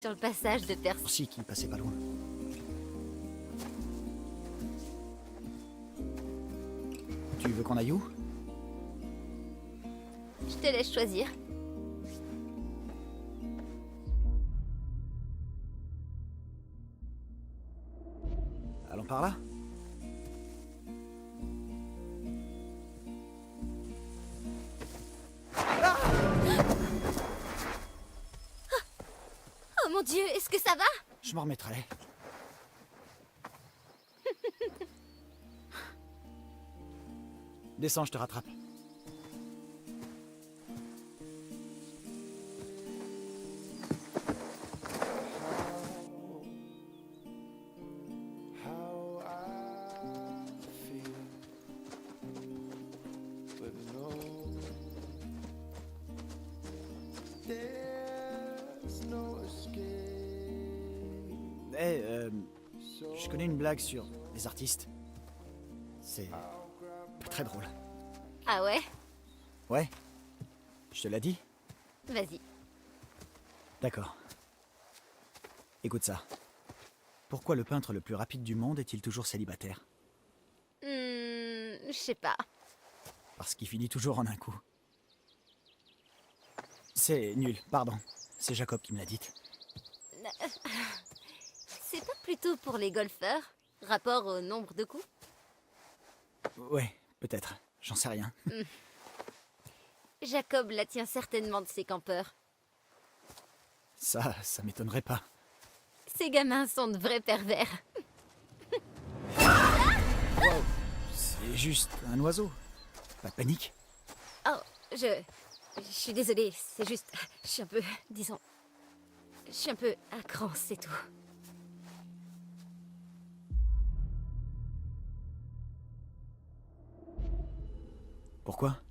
Sur le passage de Percy. Aussi qui passait pas loin. Tu veux qu'on aille où? Je te laisse choisir. Allons par là? Oh mon Dieu, est-ce que ça va? Je m'en remettrai. Descends, je te rattrape. Je connais une blague sur les artistes. C'est pas très drôle. Ah ouais? Ouais? Je te l'ai dit? Vas-y. D'accord. Écoute ça. Pourquoi le peintre le plus rapide du monde est-il toujours célibataire? Je sais pas. Parce qu'il finit toujours en un coup. C'est nul, pardon. C'est Jacob qui me l'a dit. C'est pas plutôt pour les golfeurs? Rapport au nombre de coups? Ouais, peut-être. J'en sais rien. Jacob la tient certainement de ses campeurs. Ça m'étonnerait pas. Ces gamins sont de vrais pervers. Wow, c'est juste un oiseau. Pas de panique. Oh, je suis désolée, c'est juste... Je suis un peu... disons... Je suis un peu à cran, c'est tout. Pourquoi?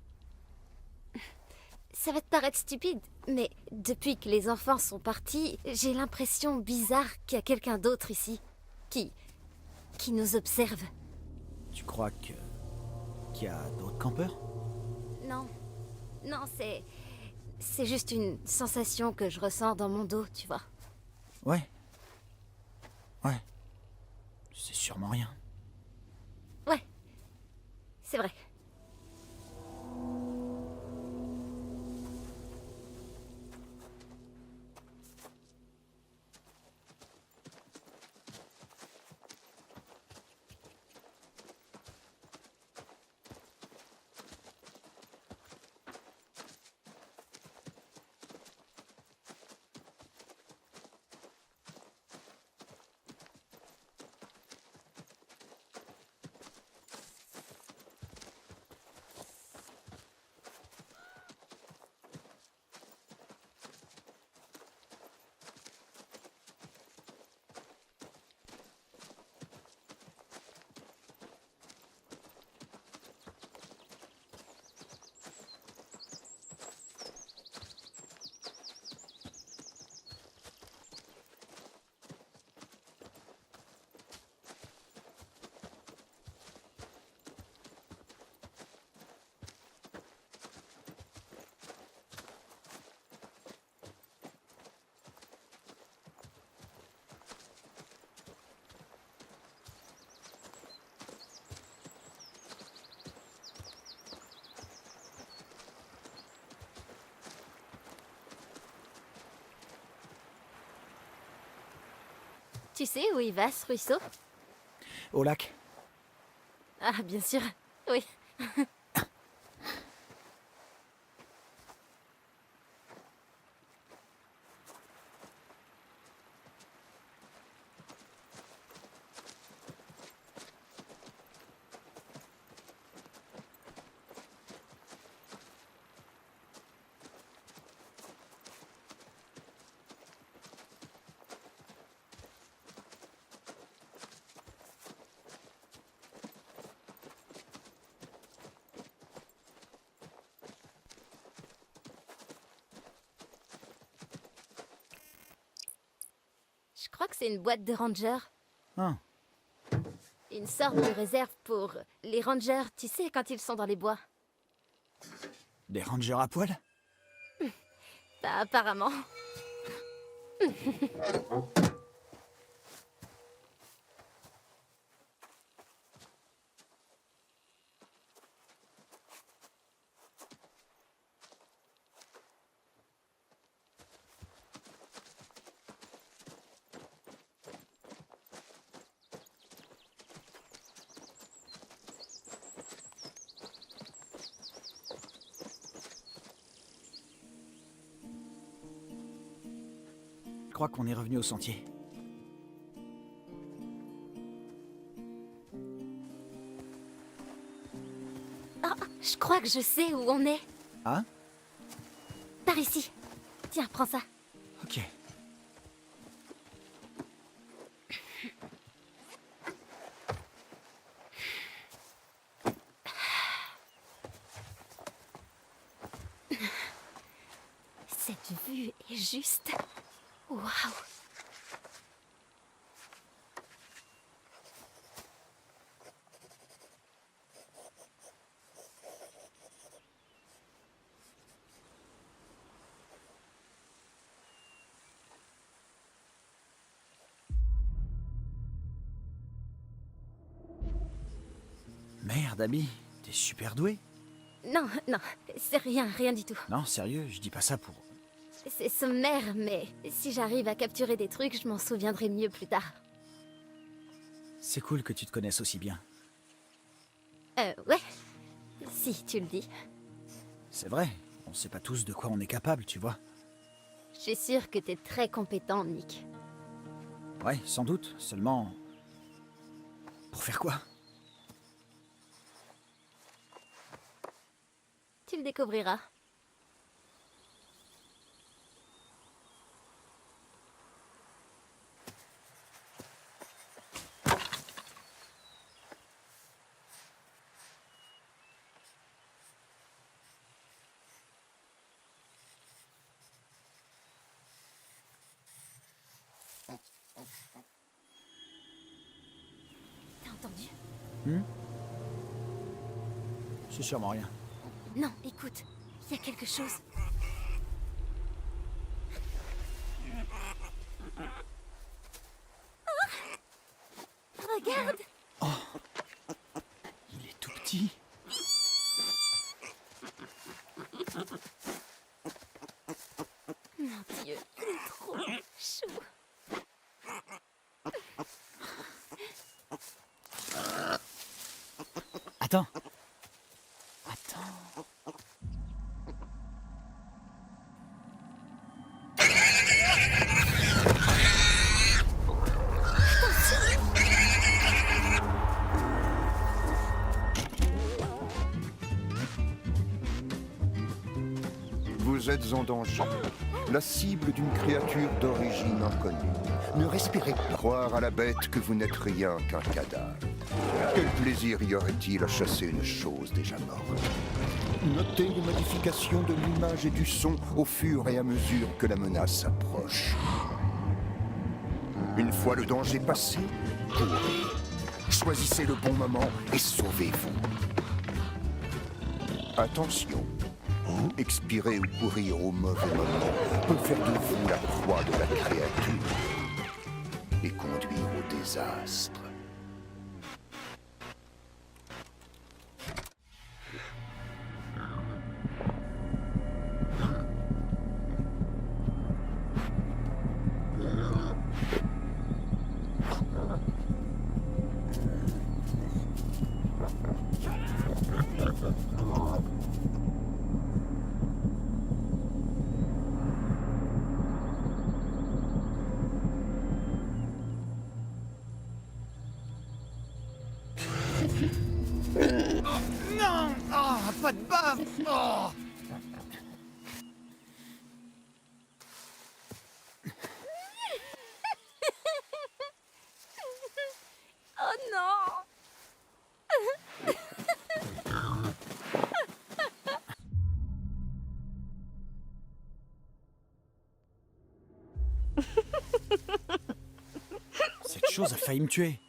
Ça va te paraître stupide, mais depuis que les enfants sont partis, j'ai l'impression bizarre qu'il y a quelqu'un d'autre ici. Qui nous observe. Tu crois qu'il y a d'autres campeurs? Non. Non, c'est juste une sensation que je ressens dans mon dos, tu vois. Ouais. Ouais. C'est sûrement rien. Ouais. C'est vrai. Tu sais où il va, ce ruisseau? Au lac. Ah, bien sûr. Oui. Je crois que c'est une boîte de rangers. Ah, Une sorte de réserve pour les rangers, tu sais, quand ils sont dans les bois. des rangers à poil? Bah, apparemment. Je crois qu'on est revenu au sentier. Ah, je crois que je sais où on est. Hein? Par ici. Tiens, prends ça. Ok. Cette vue est juste... Waouh! Merde, Abby, t'es super douée. Non, non, c'est rien du tout. Non, sérieux, je dis pas ça pour... C'est sommaire, mais si j'arrive à capturer des trucs, je m'en souviendrai mieux plus tard. C'est cool que tu te connaisses aussi bien. Ouais. Si tu le dis. C'est vrai, on sait pas tous de quoi on est capable, tu vois. Je suis sûre que t'es très compétent, Nick. Ouais, sans doute, seulement... Pour faire quoi? Tu le découvriras. T'as entendu? C'est sûrement rien. Non, écoute, il y a quelque chose. Oh, regarde! Il est tout petit. Mon Dieu, il est trop chou. Attends. Attends. Vous êtes en danger. La cible d'une créature d'origine inconnue. Ne respirez pas. Croire à la bête que vous n'êtes rien qu'un cadavre. Quel plaisir y aurait-il à chasser une chose déjà morte? Notez les modifications de l'image et du son au fur et à mesure que la menace approche. Une fois le danger passé, courez. Choisissez le bon moment et sauvez-vous. Attention. Expirer ou courir au mauvais moment peut faire de vous la proie de la créature et conduire au désastre. Non! Oh, pas de bave! Oh! Oh non! Cette chose a failli me tuer.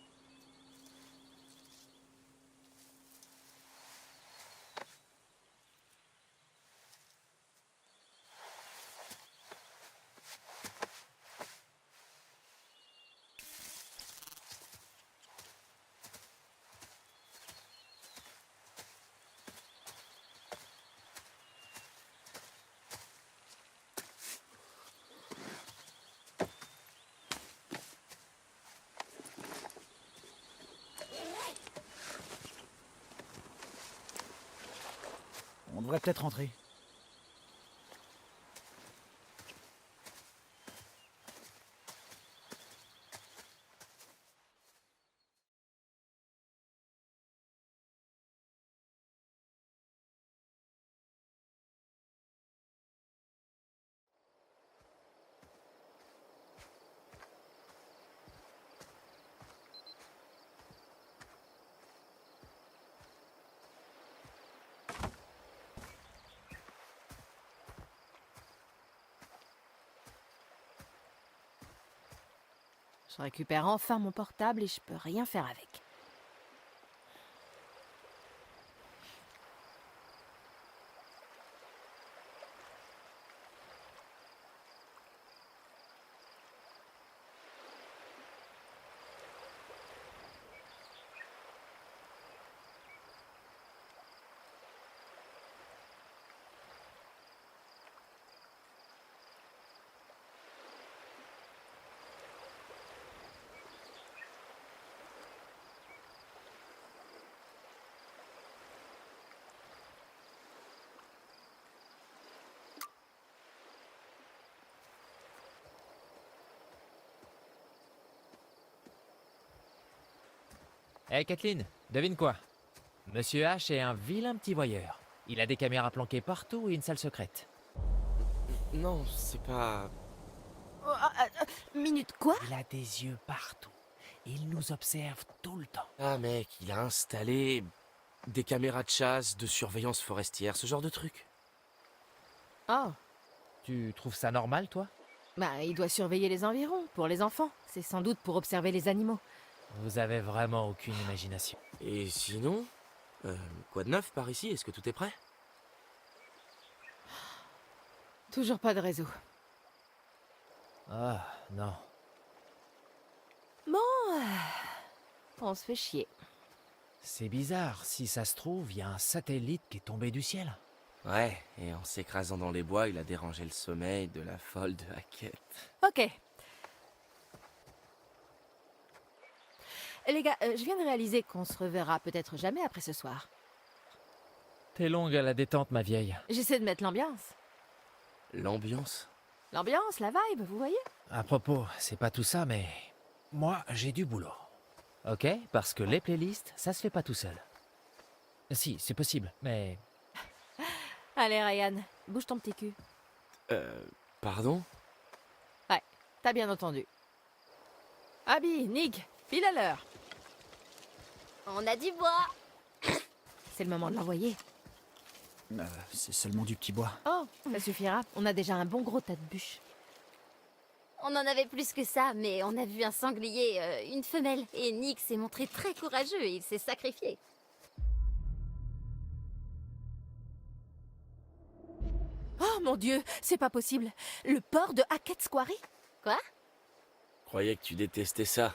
devrait peut-être rentrer. Je récupère enfin mon portable et je peux rien faire avec. Hé Kathleen, devine quoi? Monsieur H est un vilain petit voyeur. Il a des caméras planquées partout et une salle secrète. Non, c'est pas... Oh, minute, quoi? Il a des yeux partout. Il nous observe tout le temps. Ah mec, il a installé des caméras de chasse, de surveillance forestière, ce genre de truc. Oh, Tu trouves ça normal, toi? bah il doit surveiller les environs, pour les enfants. C'est sans doute pour observer les animaux. Vous avez vraiment aucune imagination. Et sinon, quoi de neuf par ici? Est-ce que tout est prêt? Toujours pas de réseau. Ah, non. On se fait chier. C'est bizarre. Si ça se trouve, il y a un satellite qui est tombé du ciel. Ouais, et en s'écrasant dans les bois, il a dérangé le sommeil de la folle de Hackett. Ok. Les gars, je viens de réaliser qu'on se reverra peut-être jamais après ce soir. T'es longue à la détente, ma vieille. J'essaie de mettre l'ambiance. L'ambiance? L'ambiance, la vibe, vous voyez? À propos, c'est pas tout ça, mais... Moi, j'ai du boulot. Ok? Parce que les playlists, ça se fait pas tout seul. Si, c'est possible, mais... Allez Ryan, bouge ton petit cul. Pardon? Ouais, t'as bien entendu. Abby, Nick, pile à l'heure. On a du bois. C'est le moment de l'envoyer. C'est seulement du petit bois. Oh, ça suffira. On a déjà un bon gros tas de bûches. On en avait plus que ça, mais on a vu un sanglier, une femelle. Et Nick s'est montré très courageux et il s'est sacrifié. Oh mon Dieu, c'est pas possible. Le port de Hackett's Quarry? Quoi? Croyais que tu détestais ça.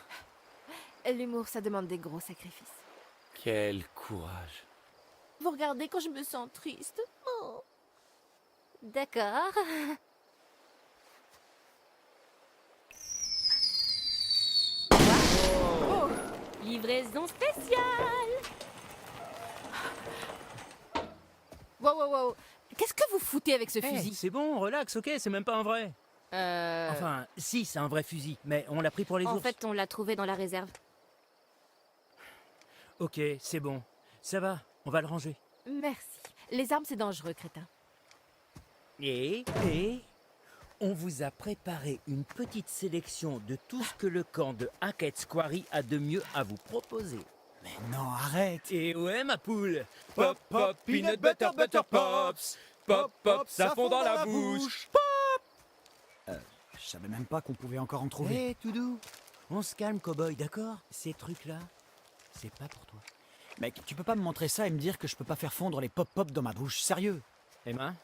L'humour, ça demande des gros sacrifices. Quel courage. Vous regardez quand je me sens triste. Oh. D'accord. Oh, livraison spéciale. Wow, wow, wow. Qu'est-ce que vous foutez avec ce Hey, fusil? c'est bon, relax, ok, c'est même pas un vrai. Enfin, si, c'est un vrai fusil, mais on l'a pris pour les En ours. fait, on l'a trouvé dans la réserve. Ok, c'est bon. Ça va, on va le ranger. Merci. Les armes, c'est dangereux, crétin. Et on vous a préparé une petite sélection de tout ce que le camp de Hackett's Quarry a de mieux à vous proposer. Mais non, arrête. Et ouais, ma poule. Pop, pop, peanut butter, butter pops. Pop, pop, ça fond dans la bouche. Je savais même pas qu'on pouvait encore en trouver. Hé, tout doux. On se calme, cowboy, d'accord? Ces trucs-là, c'est pas pour toi. Mec, tu peux pas me montrer ça et me dire que je peux pas faire fondre les pop-pop dans ma bouche, sérieux? Emma,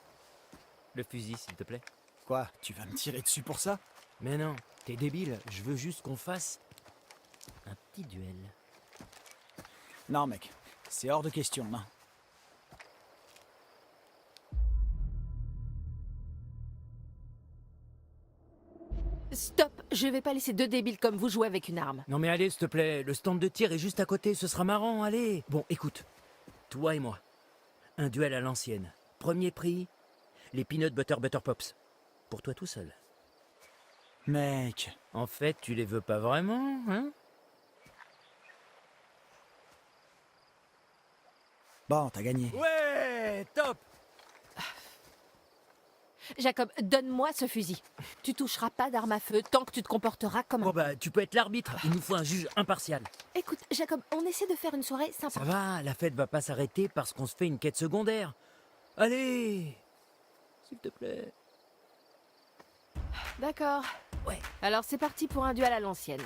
le fusil, s'il te plaît. Quoi, tu vas me tirer dessus pour ça? Mais non, t'es débile, je veux juste qu'on fasse un petit duel. Non, mec, c'est hors de question, non. Stop, je vais pas laisser deux débiles comme vous jouer avec une arme. Non mais allez, s'il te plaît, le stand de tir est juste à côté, ce sera marrant, allez. Bon, écoute, toi et moi, un duel à l'ancienne. premier prix, les Peanut Butter Butter Pops. Pour toi tout seul. Mec, En fait, tu les veux pas vraiment, hein? bon, t'as gagné. Ouais, top! Jacob, donne-moi ce fusil. Tu toucheras pas d'arme à feu tant que tu te comporteras comme un... Bon bah, tu peux être l'arbitre. Il nous faut un juge impartial. Écoute, Jacob, on essaie de faire une soirée Ça sympa. va, la fête va pas s'arrêter parce qu'on se fait une quête secondaire. Allez! S'il te plaît. D'accord. Ouais. Alors c'est parti pour un duel à l'ancienne.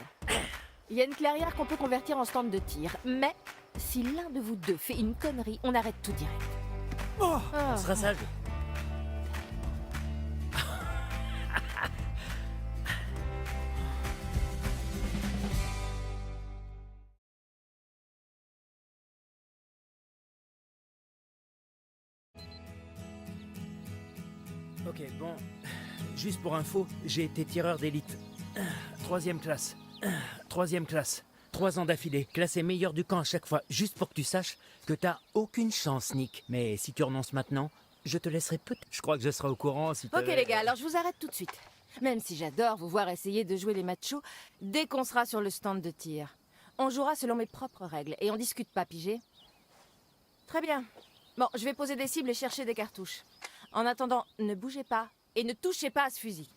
Il y a une clairière qu'on peut convertir en stand de tir, mais si l'un de vous deux fait une connerie, on arrête tout direct. Oh, Ah. On sera sage. Ok, bon, juste pour info, j'ai été tireur d'élite. 3e classe. 3e classe. 3 ans d'affilée, classé meilleur du camp à chaque fois, juste pour que tu saches que t'as aucune chance, Nick. Mais si tu renonces maintenant, je te laisserai peut-être. Je crois que je serai au courant si Ok les gars, alors je vous arrête tout de suite. Même si j'adore vous voir essayer de jouer les machos, dès qu'on sera sur le stand de tir, on jouera selon mes propres règles et on discute pas, pigé? Très bien. Bon, je vais poser des cibles et chercher des cartouches. En attendant, ne bougez pas et ne touchez pas à ce fusil.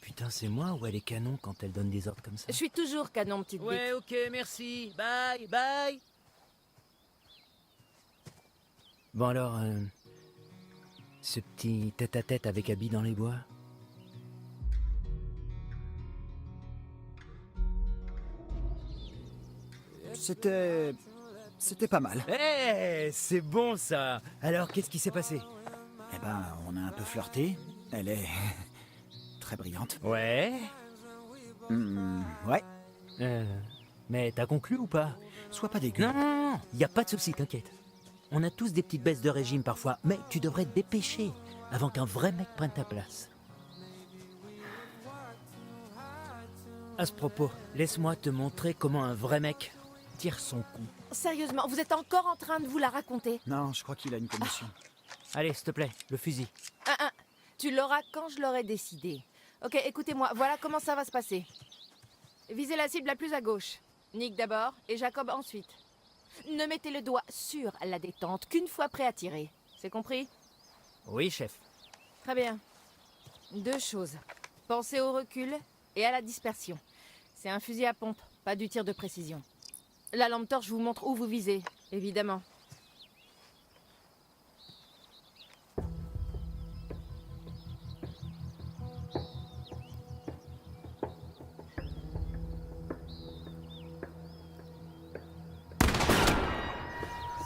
Putain, c'est moi ou elle est canon quand elle donne des ordres comme ça? Je suis toujours canon, petite bite. Ouais, ok, merci. Bye, bye. Bon alors, ce petit tête-à-tête avec Abby dans les bois. C'était pas mal. Eh, c'est bon ça. Alors, qu'est-ce qui s'est passé? Eh ben, on a un peu flirté. Elle est très brillante. Ouais. Ouais, Mais t'as conclu ou pas? sois pas dégueu. Non, y a pas de souci, t'inquiète. On a tous des petites baisses de régime parfois, mais tu devrais te dépêcher avant qu'un vrai mec prenne ta place. À ce propos, laisse-moi te montrer comment un vrai mec tire son coup. Sérieusement, vous êtes encore en train de vous la raconter? Non, je crois qu'il a une commotion. Allez, s'il te plaît, le fusil. Tu l'auras quand je l'aurai décidé. Ok, écoutez-moi, voilà comment ça va se passer. Visez la cible la plus à gauche. Nick d'abord et Jacob ensuite. Ne mettez le doigt sur la détente qu'une fois prêt à tirer. C'est compris? Oui, chef. Très bien. 2 choses. Pensez au recul et à la dispersion. C'est un fusil à pompe, pas du tir de précision. La lampe torche vous montre où vous visez, évidemment.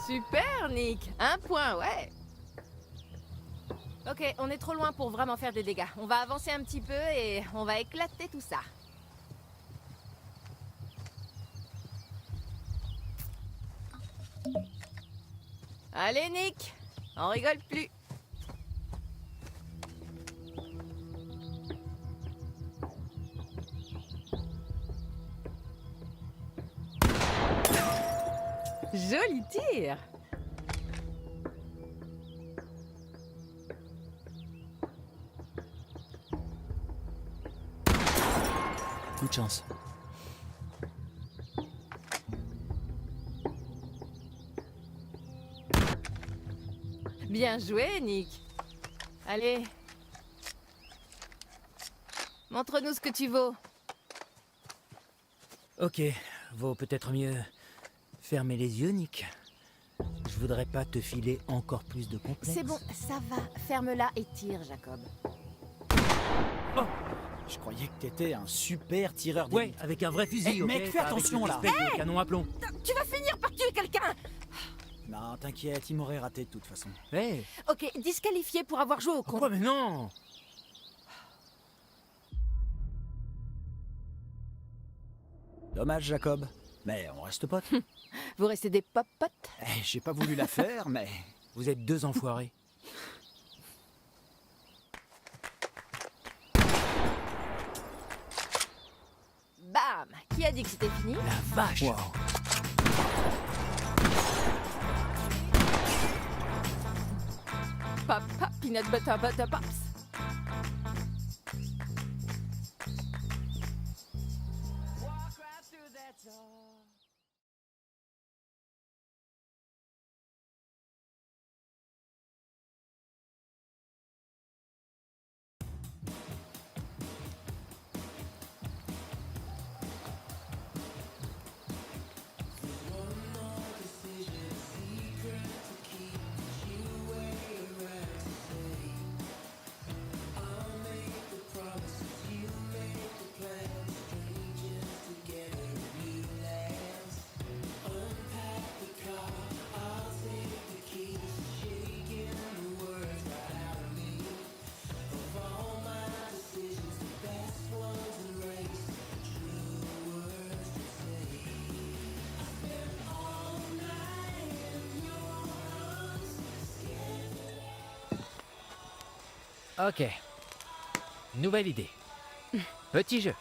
Super, Nick. 1 point, ouais. Ok, on est trop loin pour vraiment faire des dégâts. On va avancer un petit peu et on va éclater tout ça. Allez, Nick, on rigole plus. Joli tir. Coup de chance. Bien joué, Nick. Allez. Montre-nous ce que tu vaux. Ok, vaut peut-être mieux fermer les yeux, Nick. Je voudrais pas te filer encore plus de complexe. C'est bon, ça va. Ferme-la et tire, Jacob. Je croyais que t'étais un super tireur Ouais, d'élite. avec un vrai fusil, Eh, ok? mec, fais Pas avec attention, une là. espèce de canon à plomb. Tu vas finir par tuer quelqu'un. Non, t'inquiète, il m'aurait raté de toute façon. Hey, Ok, disqualifié pour avoir joué au con. quoi, mais non! Dommage, Jacob. Mais on reste potes. Vous restez des pop-potes. J'ai pas voulu la faire, mais... Vous êtes 2 enfoirés. Bam. Qui a dit que c'était fini? La vache! Wow. Hop, hop, peanut butter pops. Ok. Nouvelle idée. Petit jeu.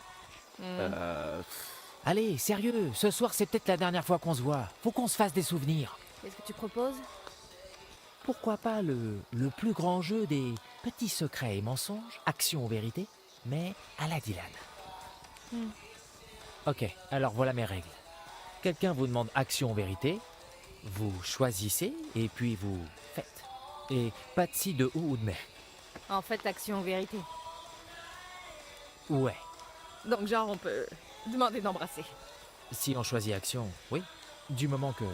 Allez, sérieux, ce soir c'est peut-être la dernière fois qu'on se voit. Faut qu'on se fasse des souvenirs. Qu'est-ce que tu proposes? Pourquoi pas le plus grand jeu des petits secrets et mensonges, action ou vérité, mais à la Dylan. Ok, alors voilà mes règles. Quelqu'un vous demande action ou vérité, vous choisissez et puis vous faites. Et pas de si, de ou de mais. En fait, action ou vérité. Ouais. Donc genre, on peut demander d'embrasser. Si on choisit action, oui. Du moment que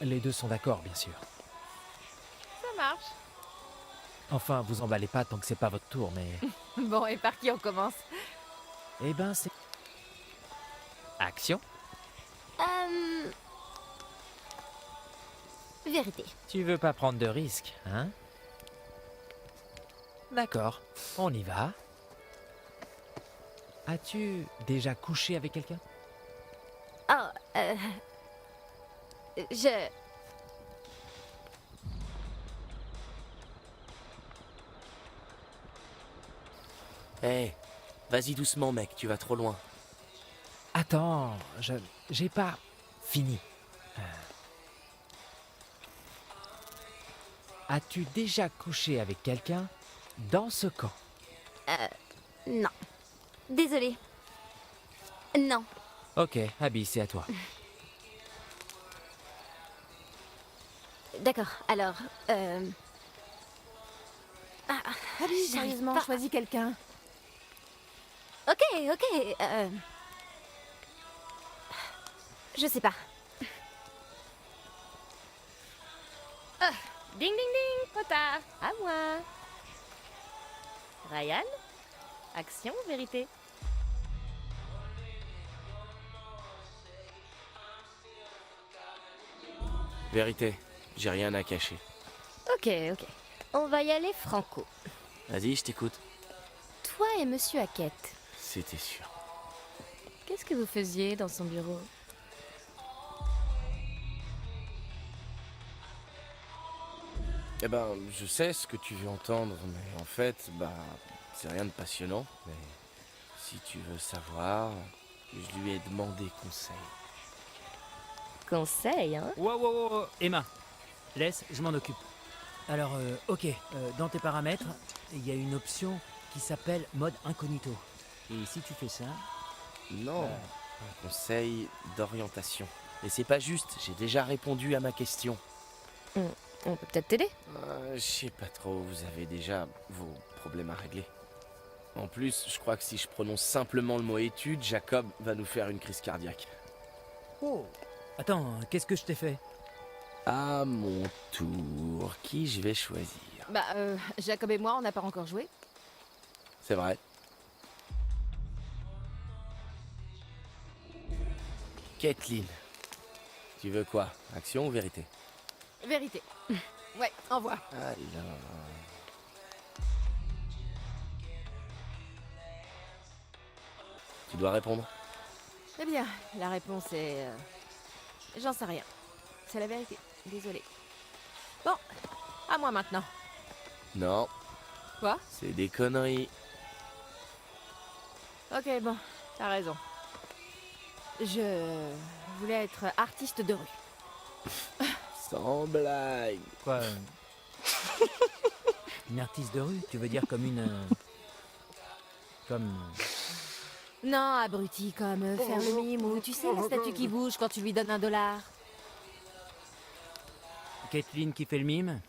les deux sont d'accord, bien sûr. Ça marche. Enfin, vous emballez pas tant que c'est pas votre tour, mais... Bon, et par qui on commence? Eh ben, c'est... Action. Vérité. Tu veux pas prendre de risques, hein? D'accord, on y va. As-tu déjà couché avec quelqu'un? Oh, je... Hé, vas-y doucement, mec, tu vas trop loin. Attends, j'ai pas fini. As-tu déjà couché avec quelqu'un dans ce camp? Non. Désolée. Non. Ok, Abby, c'est à toi. D'accord, alors, Allez, sérieusement, pas. choisis quelqu'un. Ok, je sais pas. Ding ding ding, potard. À moi. Ryan, action ou vérité? Vérité, j'ai rien à cacher. Ok. On va y aller franco. Vas-y, je t'écoute. Toi et Monsieur Hackett, C'était sûr. qu'est-ce que vous faisiez dans son bureau? Eh ben, je sais ce que tu veux entendre, mais en fait, c'est rien de passionnant. Mais si tu veux savoir, je lui ai demandé conseil. Conseil, hein? Wow, Emma, laisse, je m'en occupe. Alors, ok, dans tes paramètres, il y a une option qui s'appelle mode incognito. Et si tu fais ça... Non, un conseil d'orientation. Et c'est pas juste, j'ai déjà répondu à ma question. On peut peut-être t'aider? Je sais pas trop, vous avez déjà vos problèmes à régler. En plus, je crois que si je prononce simplement le mot étude, Jacob va nous faire une crise cardiaque. Oh. Attends, qu'est-ce que je t'ai fait? À mon tour, qui je vais choisir? Jacob et moi, on n'a pas encore joué. C'est vrai. Caitlin, tu veux quoi? Action ou vérité? Vérité. Ouais, envoie. Alors... Tu dois répondre. Eh bien, la réponse est... J'en sais rien. C'est la vérité. Désolée. Bon, à moi maintenant. Non, Quoi? c'est des conneries. Ok, bon, t'as raison. Je voulais être artiste de rue. Sans blague. Quoi Une artiste de rue, tu veux dire comme une... comme... Non, abruti, comme faire le mime ou tu sais, la statue qui bouge quand tu lui donnes $1. Kathleen qui fait le mime.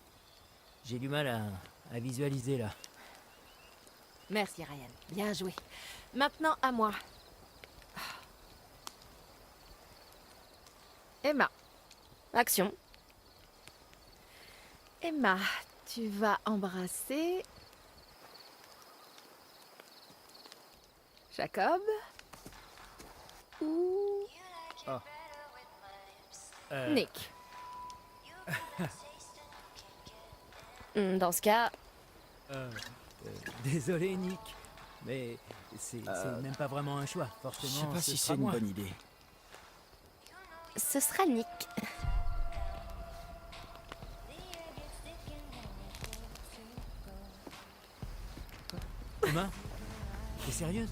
J'ai du mal à visualiser là. Merci, Ryan. Bien joué. Maintenant, à moi. Emma. Action. Emma, tu vas embrasser... Jacob ou Nick. Dans ce cas, Désolé Nick, mais c'est même pas vraiment un choix. Je Forcément, sais pas ce si sera c'est une moi. bonne idée. Ce sera Nick. Emma, t'es sérieuse?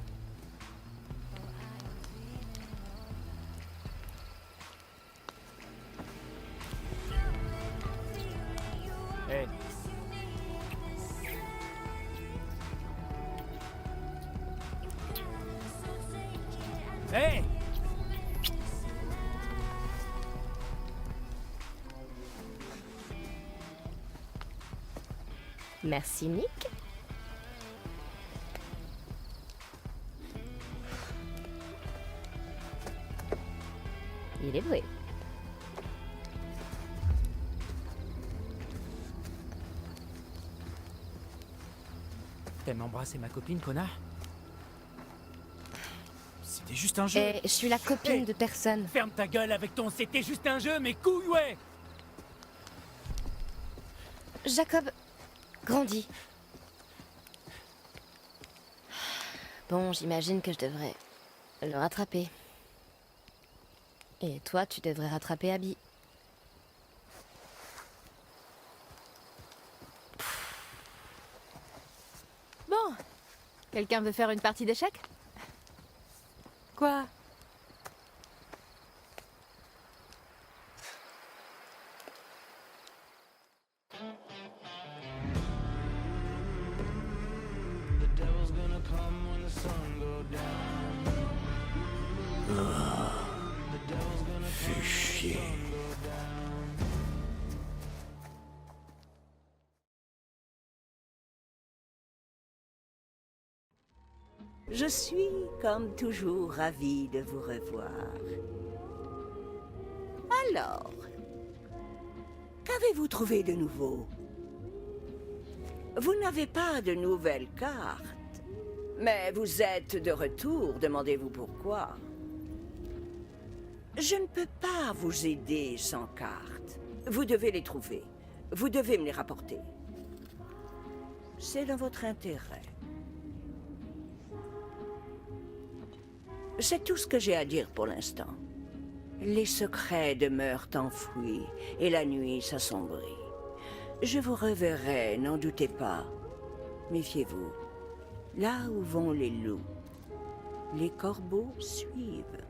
Hey. Hey! Merci, Nick. Il est doué. T'aimes embrasser ma copine, connard? C'était juste un jeu. Et je suis la copine Hey. de personne. Ferme ta gueule avec ton c'était juste un jeu, mes couilles, ouais! Jacob, grandis. Bon, j'imagine que je devrais le rattraper. Et toi, tu devrais rattraper Abby. bon. Quelqu'un veut faire une partie d'échecs? Quoi? Fais chier. Je suis, comme toujours, ravie de vous revoir. Alors, qu'avez-vous trouvé de nouveau? Vous n'avez pas de nouvelles cartes, mais vous êtes de retour, demandez-vous pourquoi. Je ne peux pas vous aider sans cartes. Vous devez les trouver. Vous devez me les rapporter. C'est dans votre intérêt. C'est tout ce que j'ai à dire pour l'instant. Les secrets demeurent enfouis et la nuit s'assombrit. Je vous reverrai, n'en doutez pas. Méfiez-vous. Là où vont les loups, les corbeaux suivent.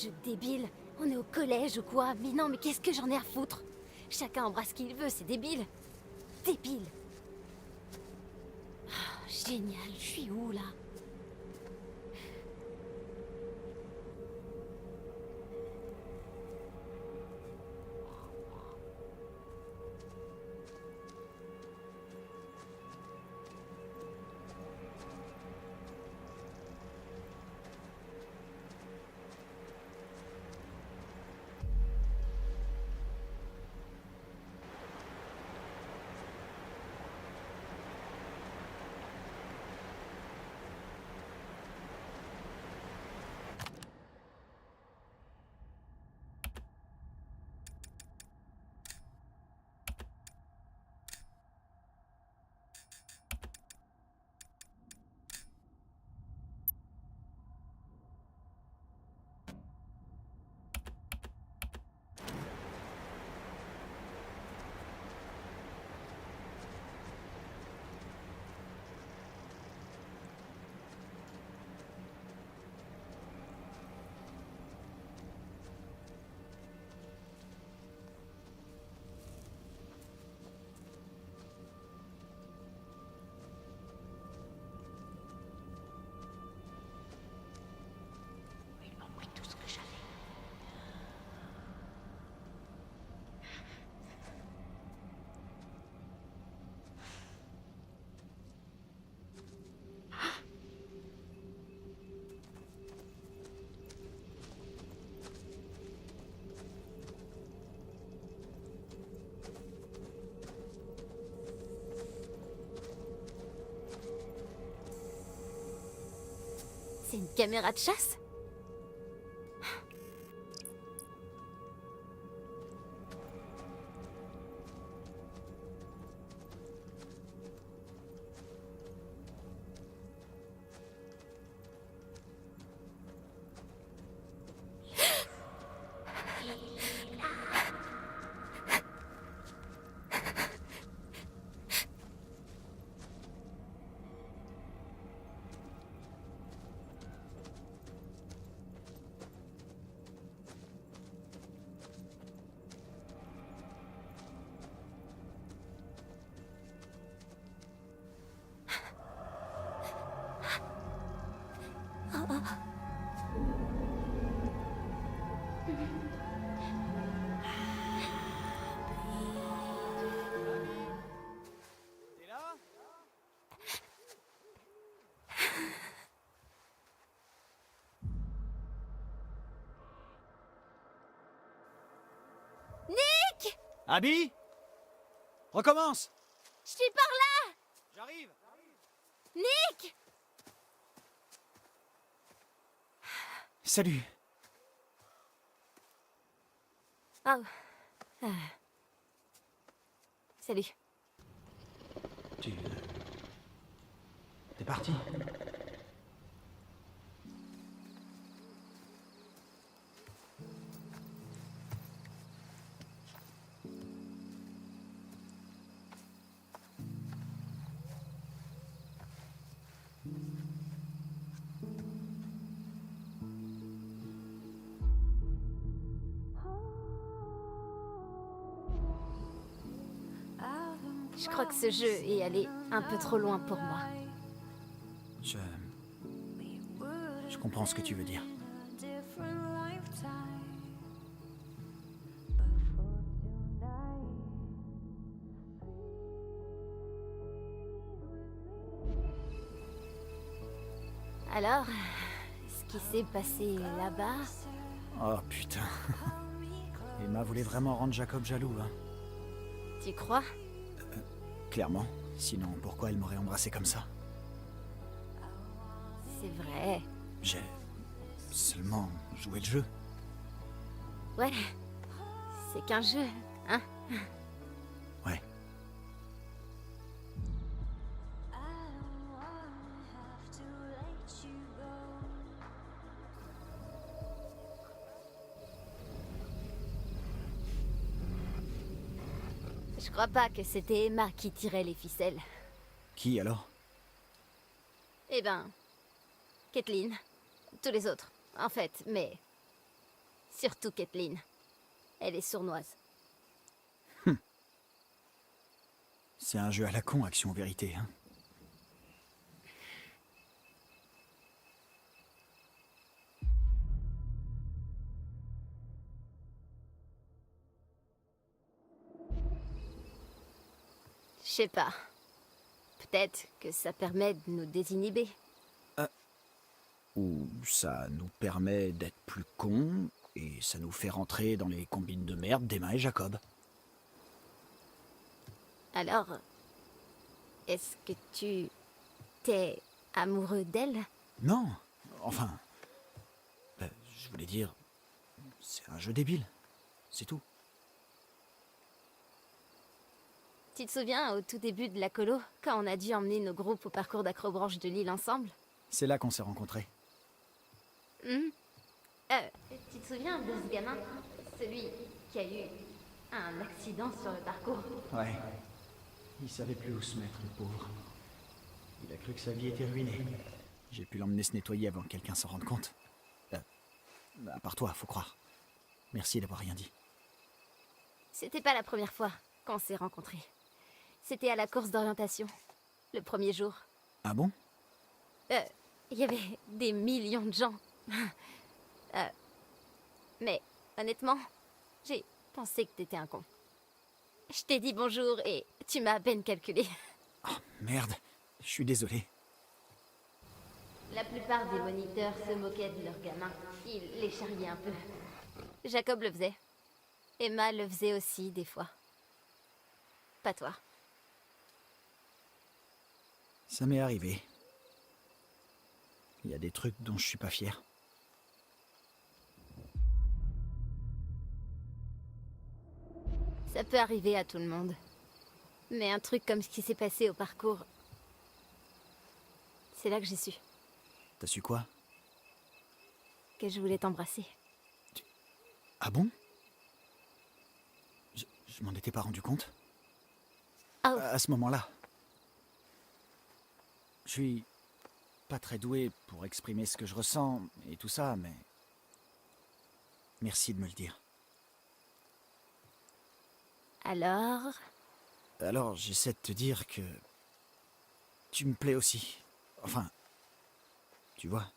jeu débile. On est au collège ou quoi? Mais non, mais qu'est-ce que j'en ai à foutre? Chacun embrasse qui il veut, c'est débile. Débile. Ah, génial, je suis où là? C'est une caméra de chasse? T'es là? Nick! Abby? Recommence! Je suis par là! J'arrive! Nick! Salut. Oh. Salut. T'es parti? Je crois que ce jeu est allé un peu trop loin pour moi. Je comprends ce que tu veux dire. Alors, ce qui s'est passé là-bas... Oh putain. Emma voulait vraiment rendre Jacob jaloux, hein. Tu crois? Clairement. Sinon, pourquoi elle m'aurait embrassé comme ça? C'est vrai. J'ai seulement joué le jeu. Ouais. C'est qu'un jeu, hein? Ouais. Je crois pas que c'était Emma qui tirait les ficelles. Qui alors? Eh ben... Kathleen. Tous les autres, en fait, mais... Surtout Kathleen. Elle est sournoise. C'est un jeu à la con, action ou vérité, hein. Je sais pas. Peut-être que ça permet de nous désinhiber. Ou ça nous permet d'être plus cons, et ça nous fait rentrer dans les combines de merde d'Emma et Jacob. Alors, est-ce que tu t'es amoureux d'elle? Non, enfin... je voulais dire... C'est un jeu débile. C'est tout. Tu te souviens, au tout début de la colo, quand on a dû emmener nos groupes au parcours d'acrobranche de l'île ensemble? C'est là qu'on s'est rencontrés. Tu te souviens de ce gamin? Celui qui a eu un accident sur le parcours? Ouais. Il savait plus où se mettre, le pauvre. Il a cru que sa vie était ruinée. J'ai pu l'emmener se nettoyer avant que quelqu'un s'en rende compte. À part toi, faut croire. Merci d'avoir rien dit. C'était pas la première fois qu'on s'est rencontrés. C'était à la course d'orientation, le premier jour. Ah bon? Il y avait des millions de gens. Mais honnêtement, j'ai pensé que t'étais un con. Je t'ai dit bonjour et tu m'as à peine calculé. Oh, merde. Je suis désolé. La plupart des moniteurs se moquaient de leurs gamins. Ils les charriaient un peu. Jacob le faisait. Emma le faisait aussi, des fois. Pas toi. Ça m'est arrivé. Il y a des trucs dont je suis pas fier. Ça peut arriver à tout le monde. Mais un truc comme ce qui s'est passé au parcours... C'est là que j'ai su T'as su quoi? que je voulais t'embrasser. Ah bon? Je m'en étais pas rendu compte. Oh. À ce moment-là. Je suis pas très doué pour exprimer ce que je ressens et tout ça, mais... Merci de me le dire. Alors, j'essaie de te dire que... Tu me plais aussi. Enfin... Tu vois.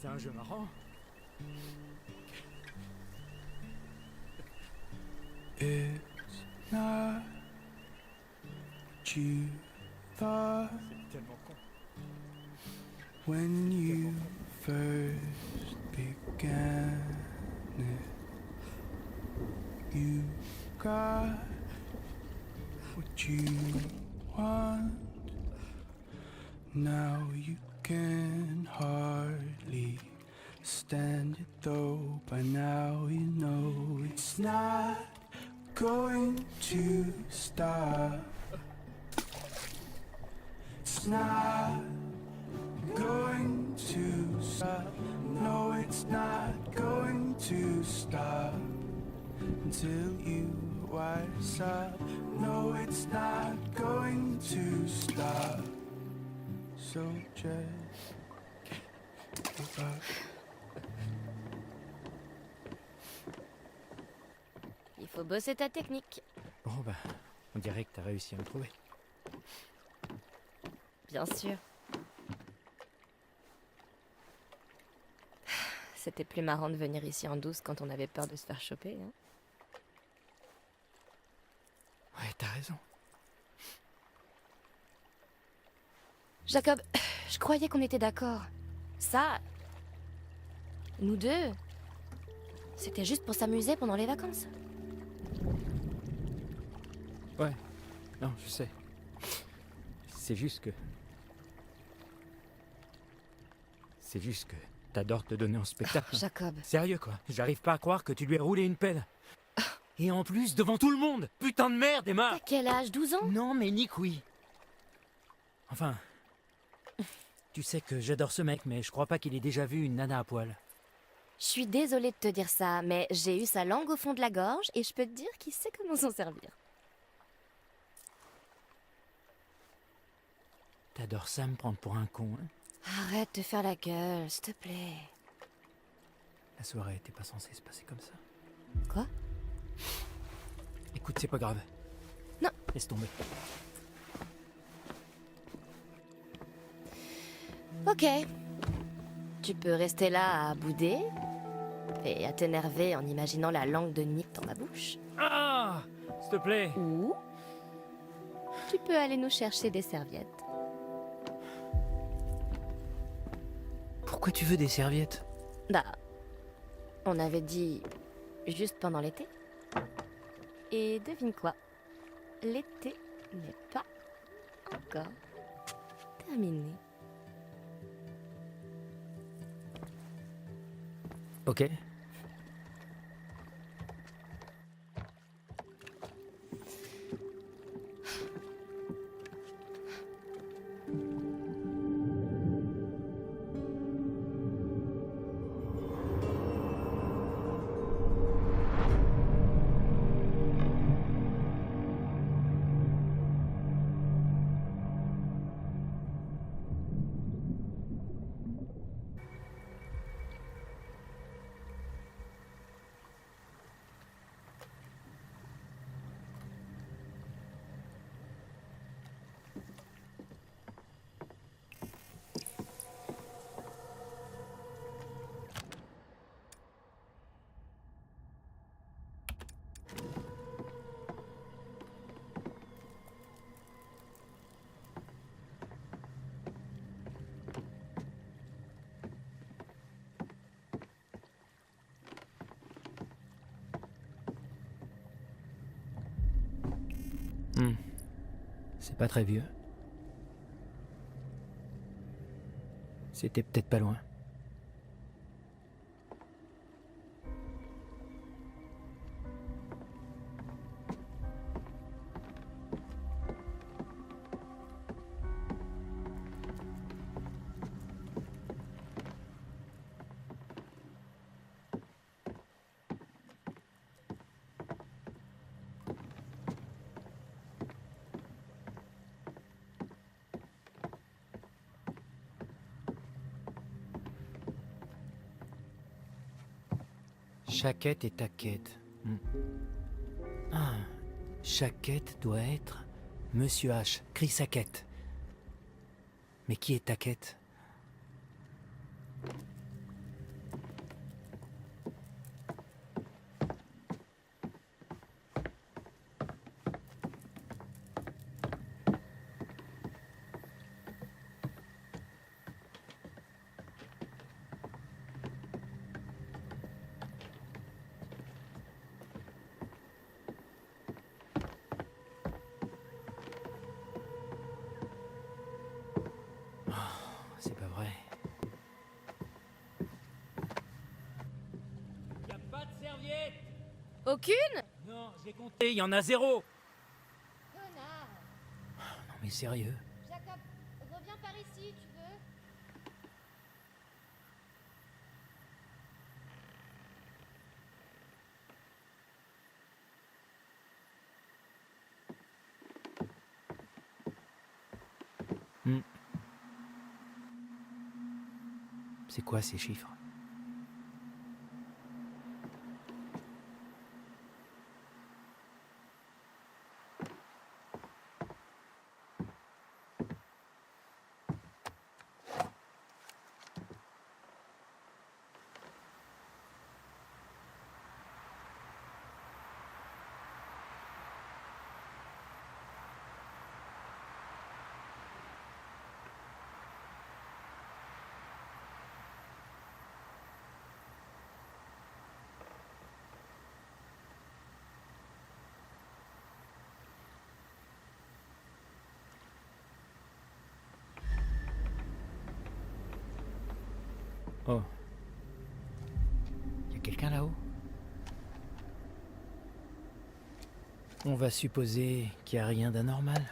C'est un jeu marrant. It's not you thought C'est tellement con. when you first began it. You got what you want. Now you can hardly stand it though. By now you know it's not going to stop. It's not going to stop. No, it's not going to stop until you wise up. No, it's not going to stop. So just give up. Il faut bosser ta technique. Bon bah, on dirait que t'as réussi à me trouver. Bien sûr. C'était plus marrant de venir ici en douce quand on avait peur de se faire choper. Hein. Ouais, t'as raison. Jacob, je croyais qu'on était d'accord. Ça, nous deux, c'était juste pour s'amuser pendant les vacances. Ouais, non, je sais. C'est juste que... t'adores te donner en spectacle. Jacob, Sérieux quoi, j'arrive pas à croire que tu lui as roulé une pelle. Et en plus, devant tout le monde. Putain de merde, Emma. t'as quel âge, 12 ans? Non, mais Nick, oui. Enfin... Tu sais que j'adore ce mec, mais je crois pas qu'il ait déjà vu une nana à poil. Je suis désolée de te dire ça, mais j'ai eu sa langue au fond de la gorge et je peux te dire qu'il sait comment s'en servir. T'adores ça me prendre pour un con, hein? Arrête de faire la gueule, s'il te plaît. La soirée était pas censée se passer comme ça. Quoi? Écoute, c'est pas grave. Non. Laisse tomber. Ok. Tu peux rester là à bouder et à t'énerver en imaginant la langue de Nick dans ma bouche. Ah! S'il te plaît. Ou tu peux aller nous chercher des serviettes. Pourquoi tu veux des serviettes? Bah, on avait dit juste pendant l'été. Et devine quoi? L'été n'est pas encore terminé. Ok. C'est pas très vieux. C'était peut-être pas loin. Chaque quête est ta quête. Ah, chaque quête doit être Monsieur H. Crie sa quête. Mais qui est ta quête? C'est pas vrai. Y a pas de serviette. Aucune? Non, j'ai compté, il y en a 0. Connard! Non mais sérieux. Jacob, reviens par ici, tu veux? C'est quoi ces chiffres? Oh. Y a quelqu'un là-haut? On va supposer qu'il n'y a rien d'anormal.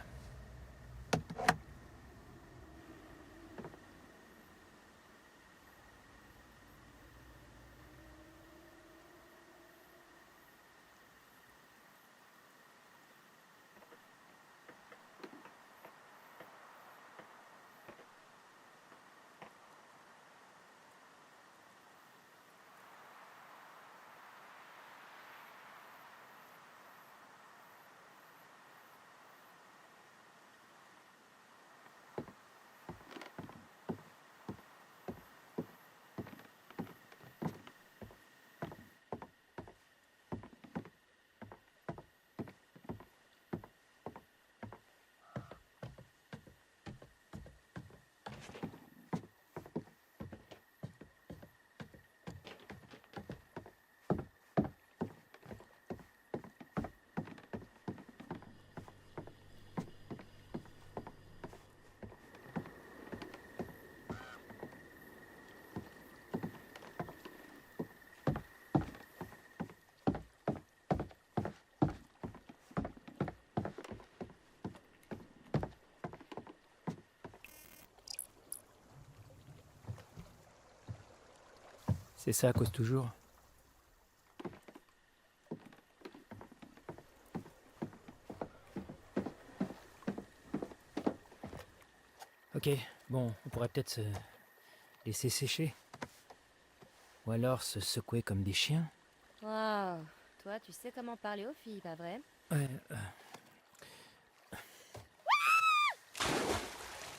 C'est ça à cause toujours. Ok, bon, on pourrait peut-être se laisser sécher. Ou alors se secouer comme des chiens. Waouh, toi, tu sais comment parler aux filles, pas vrai? Ouais.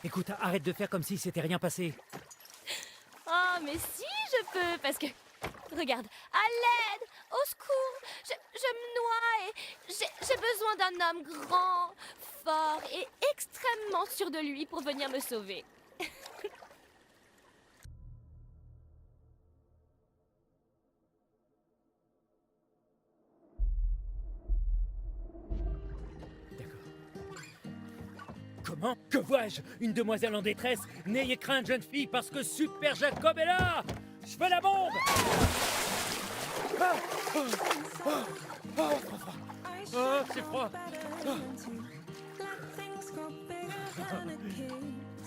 Écoute, arrête de faire comme si c'était rien passé. Oh, mais si, je peux, parce que... Regarde, à l'aide, au secours, je me noie et j'ai besoin d'un homme grand, fort et extrêmement sûr de lui pour venir me sauver. D'accord. Comment? Que vois-je? Une demoiselle en détresse? N'ayez crainte, jeune fille, parce que Super Jacob est là! Je fais la bombe! C'est froid!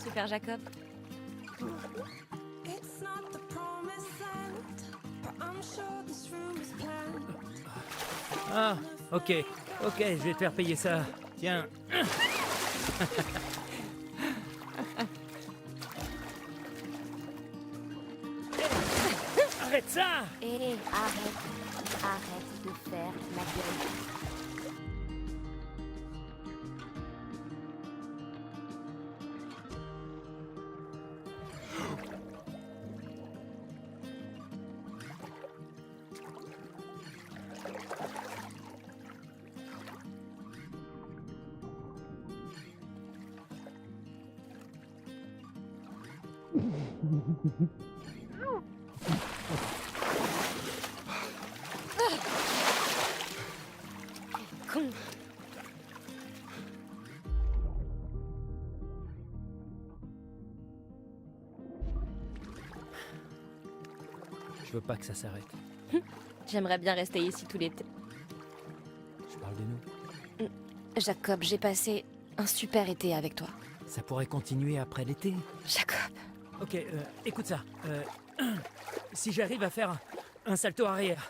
Super Jacob. Ah, ok, je vais te faire payer ça. Tiens. Arrête ça! Et arrête de faire la gueule. Con. Je veux pas que ça s'arrête. J'aimerais bien rester ici tout l'été. Je parle de nous. Jacob, j'ai passé un super été avec toi. Ça pourrait continuer après l'été. Jacob. Ok, écoute ça. Si j'arrive à faire un salto arrière,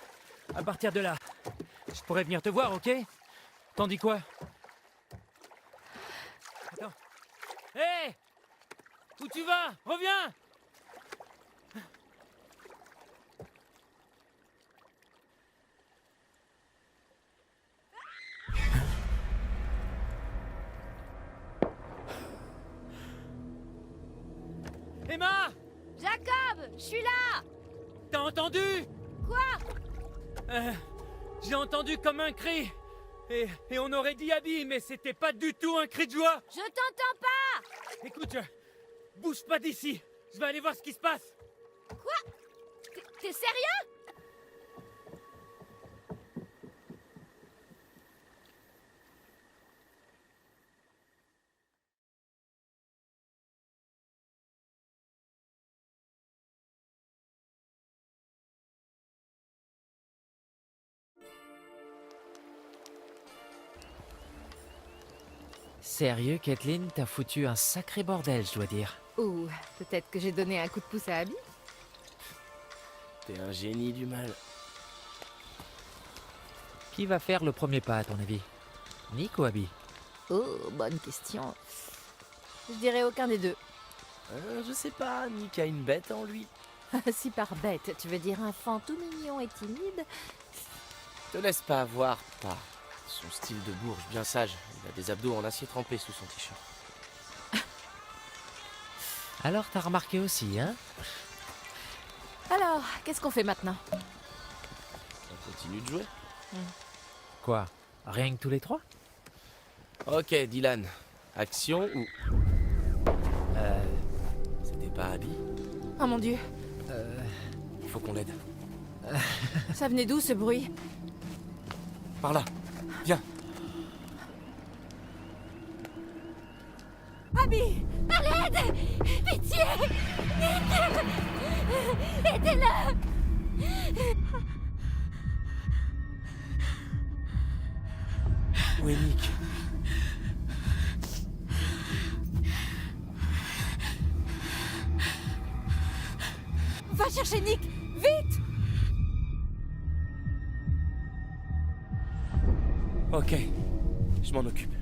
à partir de là, je pourrais venir te voir, ok? T'en dis quoi? Attends. Hé! Où tu vas? Reviens! Emma! Jacob, je suis là! T'as entendu? Quoi? J'ai entendu comme un cri. Et on aurait dit Abby, mais c'était pas du tout un cri de joie. Je t'entends pas! Écoute, bouge pas d'ici. Je vais aller voir ce qui se passe. Quoi? T'es sérieux? Sérieux, Kathleen, t'as foutu un sacré bordel, je dois dire. Ou peut-être que j'ai donné un coup de pouce à Abby. T'es un génie du mal. Qui va faire le premier pas, à ton avis? Nick ou Abby? Oh, bonne question. Je dirais aucun des deux. Je sais pas, Nick a une bête en lui. Si par bête, tu veux dire un fan tout mignon et timide? Te laisse pas avoir par son style de bourge bien sage. Il a des abdos en acier trempé sous son t-shirt. Alors t'as remarqué aussi, hein? Alors, qu'est-ce qu'on fait maintenant? On continue de jouer. Quoi? Rien que tous les trois? Ok, Dylan. Action ou... C'était pas Abby? Oh mon Dieu, Il faut qu'on l'aide. ça venait d'où ce bruit? Par là. Viens. Abby! À l'aide! Pitié! Aidez-le! Où est Nick? Va chercher Nick! Vite! Ok. Je m'en occupe.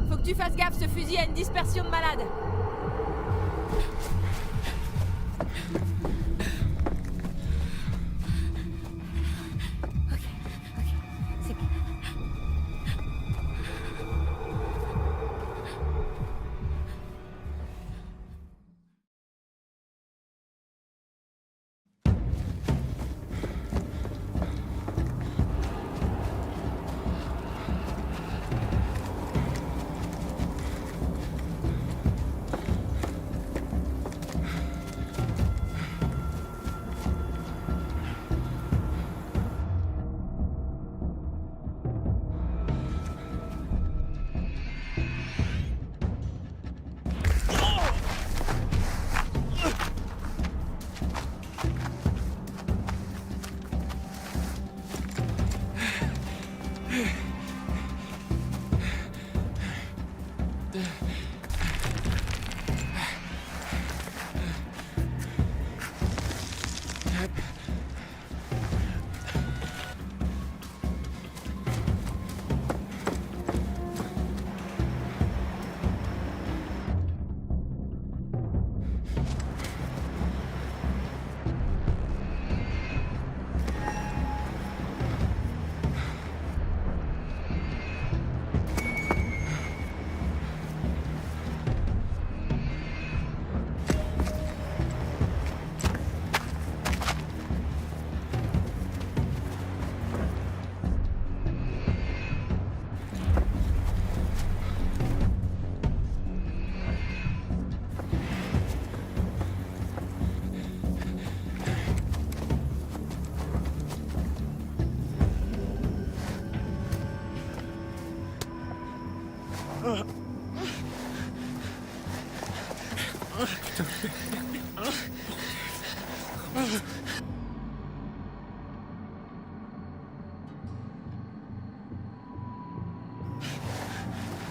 Faut que tu fasses gaffe, ce fusil a une dispersion de malade. Ok, c'est bon.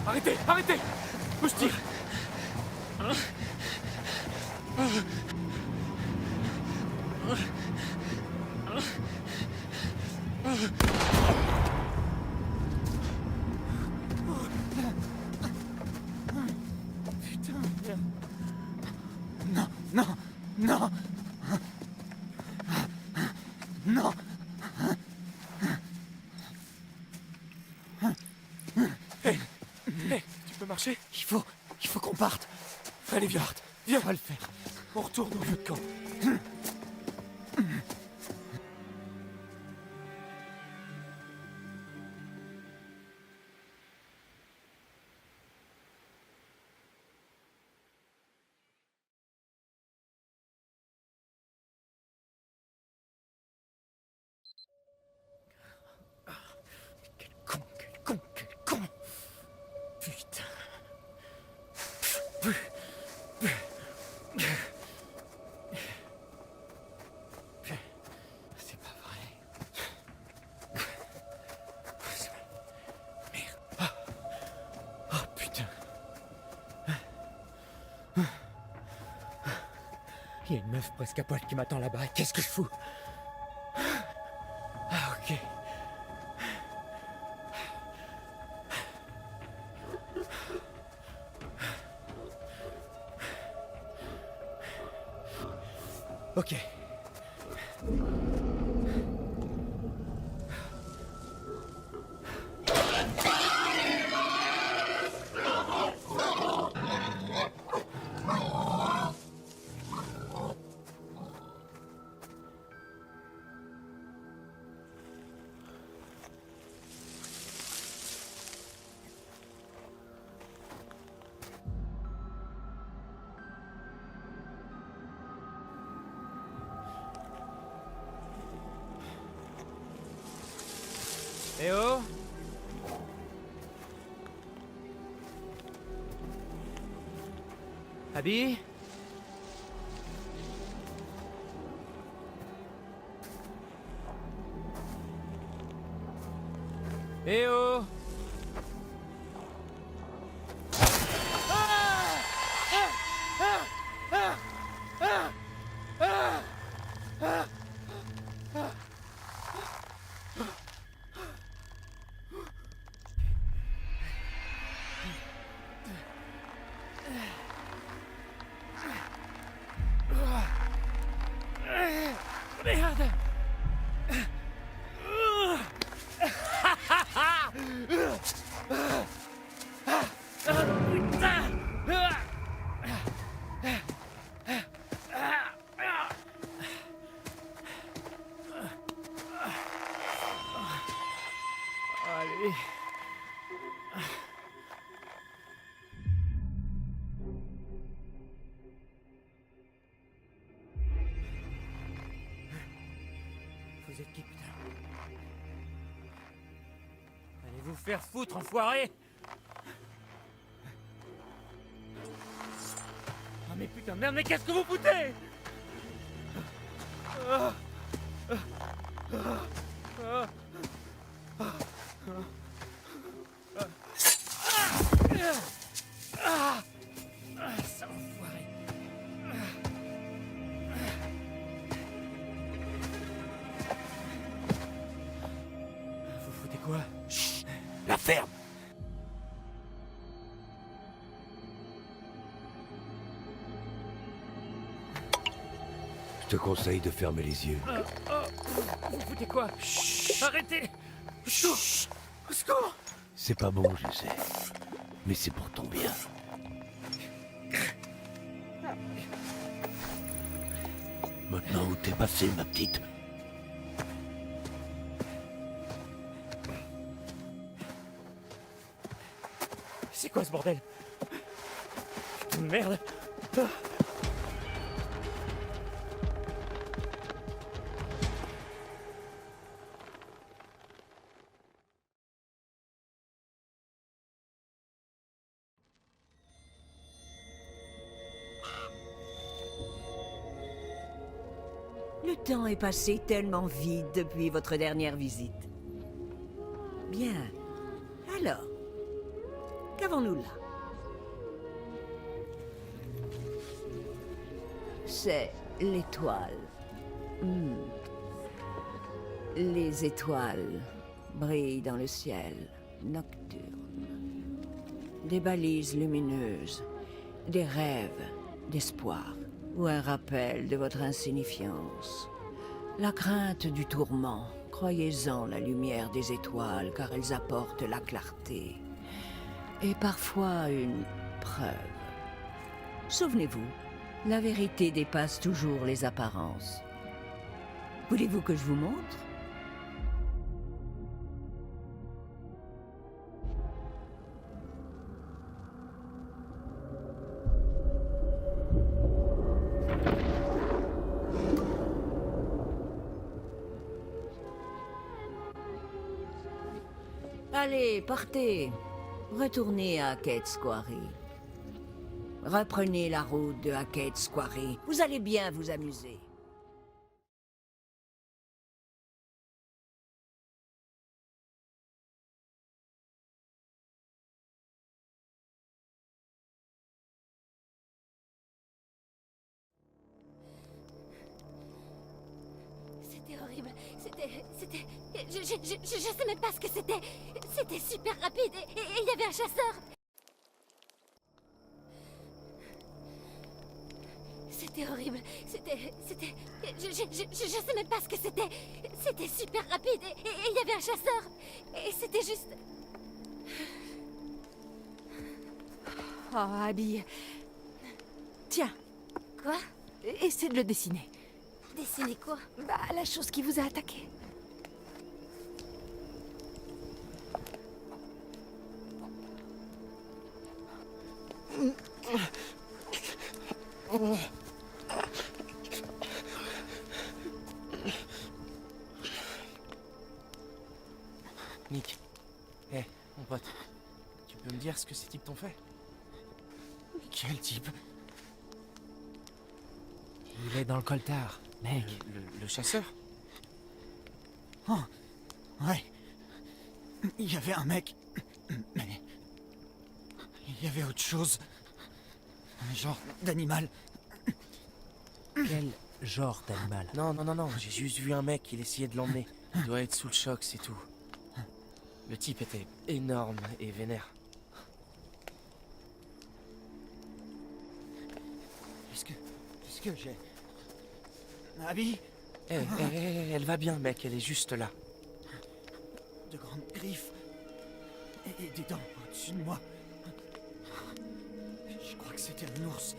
Arrêtez, arrêtez! Où je tire? Non, non, non. Non. Hé, tu peux marcher? Il faut qu'on parte. Allez, viens, viens. On va le faire. On retourne au lieu de camp. Quel con, quel con, quel con. Putain. C'est pas vrai. Merde. Oh putain. Il y a une meuf presque à poil qui m'attend là-bas. Qu'est-ce que je fous? Ah ok. Ok. Eh oh! Abby? Eh oh! Merde! Allez. Vous êtes qui, putain? Allez vous faire foutre, enfoiré! Ah mais putain, merde, mais qu'est-ce que vous foutez? Ah. Ah. Ah. Ah. foutez quoi? Chut, la ferme. Je te conseille de fermer les yeux. Vous foutez quoi? Chut. Arrêtez! Au secours! Au secours! C'est pas bon, je sais. Mais c'est pour ton bien. Maintenant où t'es passé, ma petite? C'est quoi ce bordel? Putain de merde! Ah. Le temps est passé tellement vite depuis votre dernière visite. Bien. Alors, qu'avons-nous là? C'est l'étoile. Les étoiles brillent dans le ciel nocturne. Des balises lumineuses, des rêves d'espoir ou un rappel de votre insignifiance. La crainte du tourment, croyez-en la lumière des étoiles car elles apportent la clarté. Et parfois une preuve. Souvenez-vous, la vérité dépasse toujours les apparences. Voulez-vous que je vous montre? Allez, partez. Retournez à Hackett Quarry. Reprenez la route de Hackett Quarry. Vous allez bien vous amuser. C'était horrible. C'était... Je sais même pas ce que c'était. C'était super rapide et il y avait un chasseur. C'était horrible. C'était... Je sais même pas ce que c'était. C'était super rapide et il y avait un chasseur. Et c'était juste... Oh, Abby. Tiens, Quoi? essaie de le dessiner. Dessiner quoi? Bah, la chose qui vous a attaqué. Nick. Hé, mon pote. Tu peux me dire ce que ces types t'ont fait? Quel type? Il est dans le coltard, mec. Le chasseur? Oh, ouais. Il y avait un mec. Mais... il y avait autre chose. Un genre d'animal. Quel genre d'animal? Non, j'ai juste vu un mec, il essayait de l'emmener. Il doit être sous le choc, c'est tout. Le type était énorme et vénère. Qu'est-ce que j'ai... Abby? Elle va bien, mec, elle est juste là. De grandes griffes. Et des dents au-dessus de moi. Je crois que c'était un ours.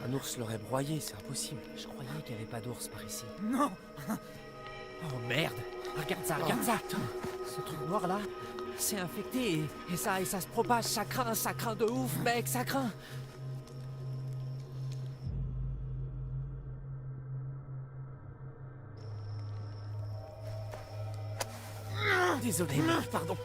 Un ours l'aurait broyé, c'est impossible. Je croyais qu'il n'y avait pas d'ours par ici. Non! Oh merde! Regarde ça, regarde ça! Ce truc noir là, c'est infecté et ça se propage, ça craint de ouf, mec, ça craint! Désolé, mec, pardon.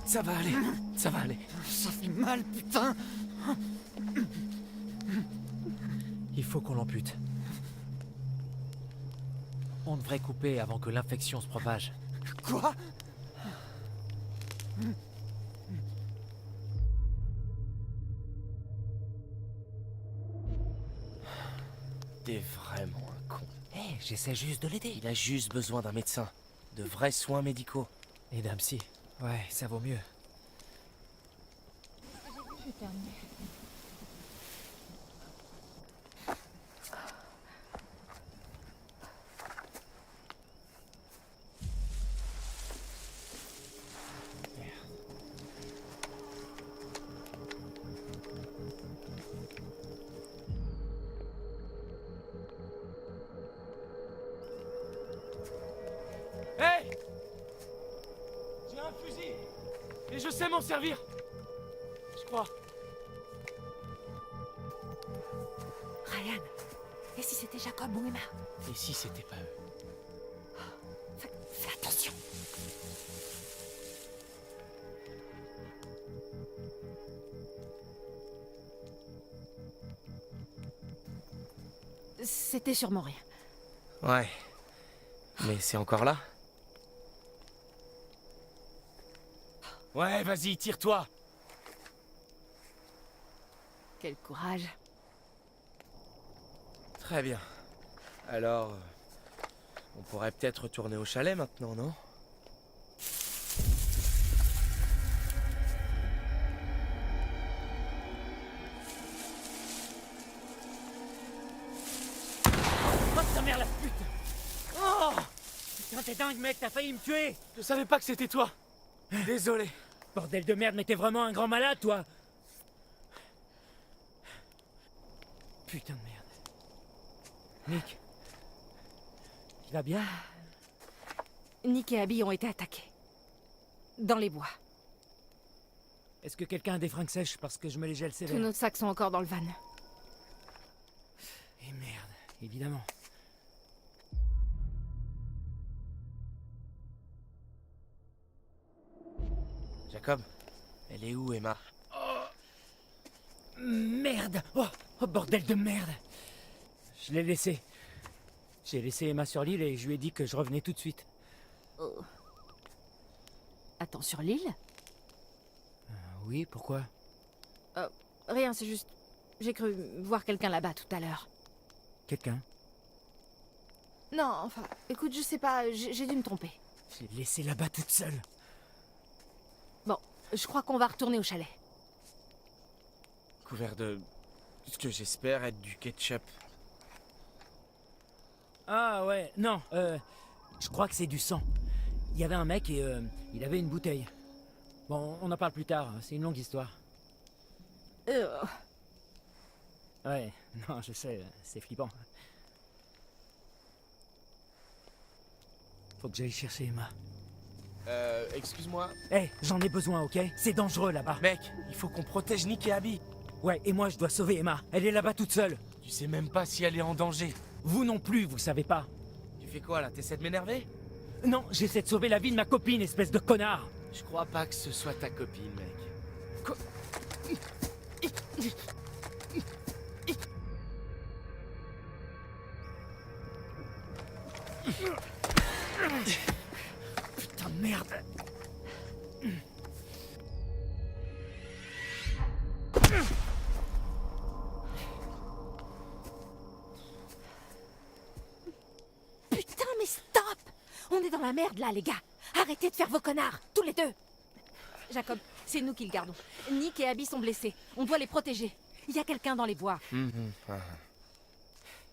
Ça va aller, ça va aller. Ça fait mal, putain! Il faut qu'on l'ampute. On devrait couper avant que l'infection se propage. Quoi? T'es vraiment un con. Hé, j'essaie juste de l'aider. Il a juste besoin d'un médecin. De vrais soins médicaux. Et d'un psy. Ouais, ça vaut mieux. Hé! J'ai un fusil! Et je sais m'en servir! Je crois. Ryan, et si c'était Jacob ou Emma? Et si c'était pas eux? Fais attention. C'était sûrement rien. Ouais. Mais c'est encore là? Ouais, vas-y, tire-toi! Quel courage. Très bien. Alors... on pourrait peut-être retourner au chalet maintenant, non? Oh ta mère la pute! Oh! Putain, t'es dingue, mec, t'as failli me tuer! Je savais pas que c'était toi! Désolé. Bordel de merde, mais t'es vraiment un grand malade, toi! Putain de merde. Nick. Tu vas bien? Nick et Abby ont été attaqués. Dans les bois. Est-ce que quelqu'un a des fringues sèches parce que je me les gèle sévère? Tous nos sacs sont encore dans le van. Et merde, évidemment. Jacob, elle est où, Emma? Merde! Oh, bordel de merde! Je l'ai laissée. J'ai laissé Emma sur l'île et je lui ai dit que je revenais tout de suite. Oh. Attends, sur l'île? Oui, pourquoi? Rien, c'est juste... J'ai cru voir quelqu'un là-bas tout à l'heure. Quelqu'un? Non, enfin, écoute, je sais pas, j'ai dû me tromper. J'ai laissé là-bas toute seule. Bon, je crois qu'on va retourner au chalet. Couvert de... ce que j'espère être du ketchup. Ah ouais, non, je crois que c'est du sang. Il y avait un mec et il avait une bouteille. Bon, on en parle plus tard, c'est une longue histoire. Ouais, non, je sais, c'est flippant. Faut que j'aille chercher Emma. Excuse-moi. Hé, j'en ai besoin, ok? C'est dangereux là-bas. Mec, il faut qu'on protège Nick et Abby. Ouais, et moi je dois sauver Emma. Elle est là-bas toute seule. Tu sais même pas si elle est en danger. Vous non plus, vous savez pas. Tu fais quoi là? T'essaies de m'énerver? Non, j'essaie de sauver la vie de ma copine, espèce de connard. Je crois pas que ce soit ta copine, mec. Quoi? Putain de merde. Putain, mais stop! On est dans la merde là, les gars. Arrêtez de faire vos connards, tous les deux. Jacob, c'est nous qui le gardons. Nick et Abby sont blessés. On doit les protéger. Il y a quelqu'un dans les bois.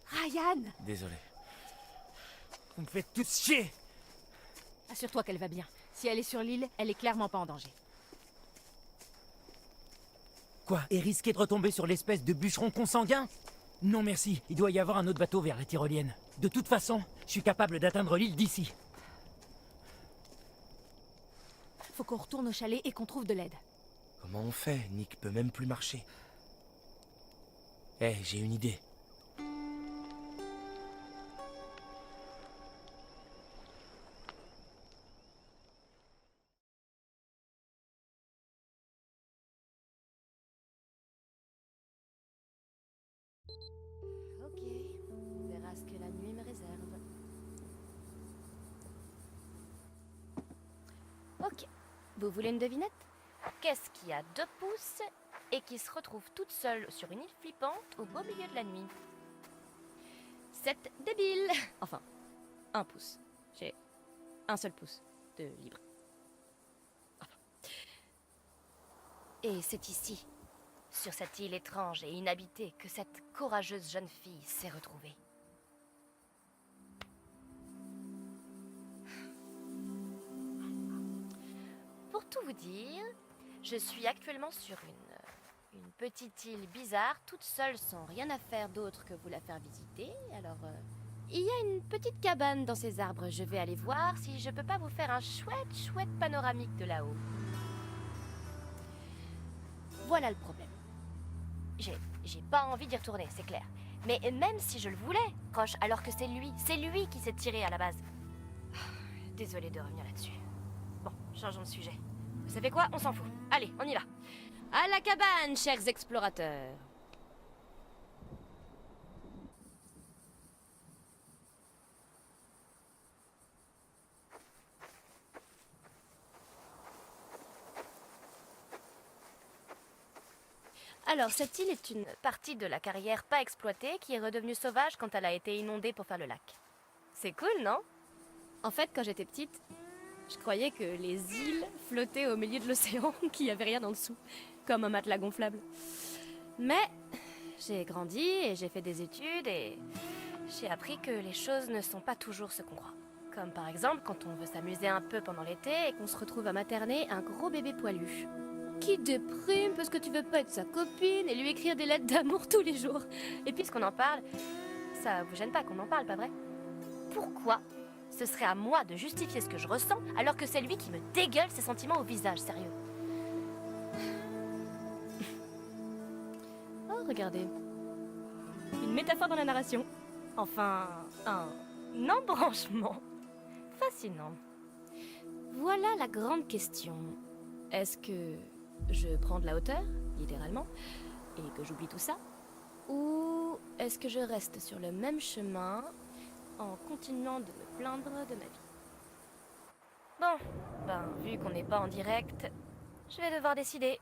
Ryan! Désolé. Vous me faites tous chier. Assure-toi qu'elle va bien. Si elle est sur l'île, elle est clairement pas en danger. Quoi? Et risquer de retomber sur l'espèce de bûcheron consanguin? Non merci, il doit y avoir un autre bateau vers la tyrolienne. De toute façon, je suis capable d'atteindre l'île d'ici. Faut qu'on retourne au chalet et qu'on trouve de l'aide. Comment on fait? Nick peut même plus marcher. Eh, j'ai une idée. Ok, on verra ce que la nuit me réserve. Ok, vous voulez une devinette? Qu'est-ce qui a 2 pouces et qui se retrouve toute seule sur une île flippante au beau milieu de la nuit? cette débile. Enfin, 1 pouce. J'ai un seul pouce de libre. Enfin. Et c'est ici, sur cette île étrange et inhabitée, que cette courageuse jeune fille s'est retrouvée. Pour tout vous dire, je suis actuellement sur une petite île bizarre, toute seule, sans rien à faire d'autre que vous la faire visiter. Alors, il y a une petite cabane dans ces arbres. Je vais aller voir si je peux pas vous faire un chouette panoramique de là-haut. Voilà le problème. J'ai pas envie d'y retourner, c'est clair. Mais même si je le voulais, Croche, alors que c'est lui qui s'est tiré à la base. Désolée de revenir là-dessus. Bon, changeons de sujet. Vous savez quoi? On s'en fout. Allez, on y va. À la cabane, chers explorateurs. Alors, cette île est une partie de la carrière pas exploitée qui est redevenue sauvage quand elle a été inondée pour faire le lac. C'est cool, non? En fait, quand j'étais petite, je croyais que les îles flottaient au milieu de l'océan, qu'il n'y avait rien en dessous, comme un matelas gonflable. Mais j'ai grandi et j'ai fait des études et j'ai appris que les choses ne sont pas toujours ce qu'on croit. Comme par exemple quand on veut s'amuser un peu pendant l'été et qu'on se retrouve à materner un gros bébé poilu. Qui déprime parce que tu veux pas être sa copine et lui écrire des lettres d'amour tous les jours. Et puisqu'on en parle, ça vous gêne pas qu'on en parle, pas vrai? Pourquoi ce serait à moi de justifier ce que je ressens alors que c'est lui qui me dégueule ses sentiments au visage, sérieux? Oh, regardez. Une métaphore dans la narration. Enfin, un embranchement. Fascinant. Voilà la grande question. Est-ce que je prends de la hauteur, littéralement, et que j'oublie tout ça? Ou est-ce que je reste sur le même chemin en continuant de me plaindre de ma vie? Bon, vu qu'on n'est pas en direct, je vais devoir décider.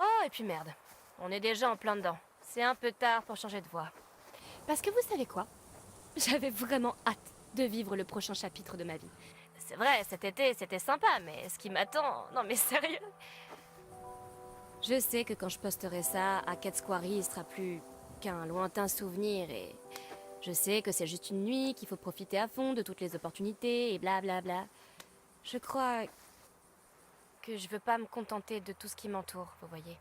Oh, et puis merde, on est déjà en plein dedans. C'est un peu tard pour changer de voix. Parce que vous savez quoi? J'avais vraiment hâte de vivre le prochain chapitre de ma vie. C'est vrai, cet été, c'était sympa, mais ce qui m'attend... Non mais sérieux? Je sais que quand je posterai ça, à Cat's Quarry, il sera plus qu'un lointain souvenir et... Je sais que c'est juste une nuit, qu'il faut profiter à fond de toutes les opportunités et blablabla. Je crois... que je veux pas me contenter de tout ce qui m'entoure, vous voyez.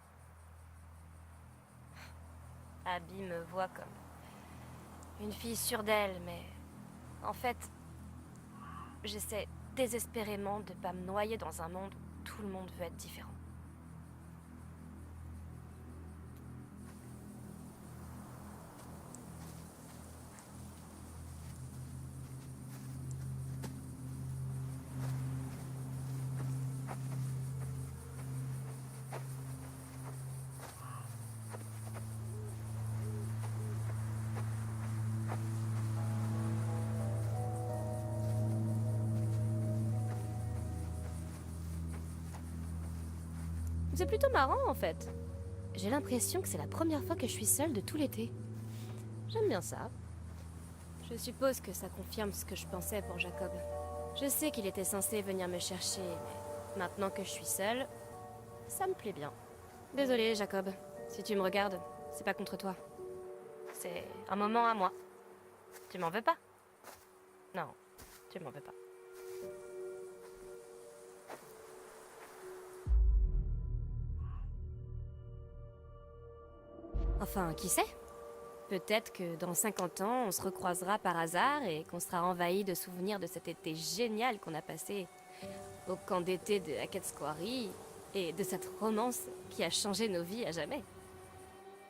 Abby me voit comme une fille sûre d'elle, mais en fait, j'essaie désespérément de pas me noyer dans un monde où tout le monde veut être différent. C'est plutôt marrant en fait. J'ai l'impression que c'est la première fois que je suis seule de tout l'été. J'aime bien ça. Je suppose que ça confirme ce que je pensais pour Jacob. Je sais qu'il était censé venir me chercher, mais maintenant que je suis seule, ça me plaît bien. Désolée Jacob, si tu me regardes, c'est pas contre toi. C'est un moment à moi. Tu m'en veux pas? Non, tu m'en veux pas. Enfin, qui sait? Peut-être que dans 50 ans, on se recroisera par hasard et qu'on sera envahi de souvenirs de cet été génial qu'on a passé au camp d'été de Cat's Quarry et de cette romance qui a changé nos vies à jamais.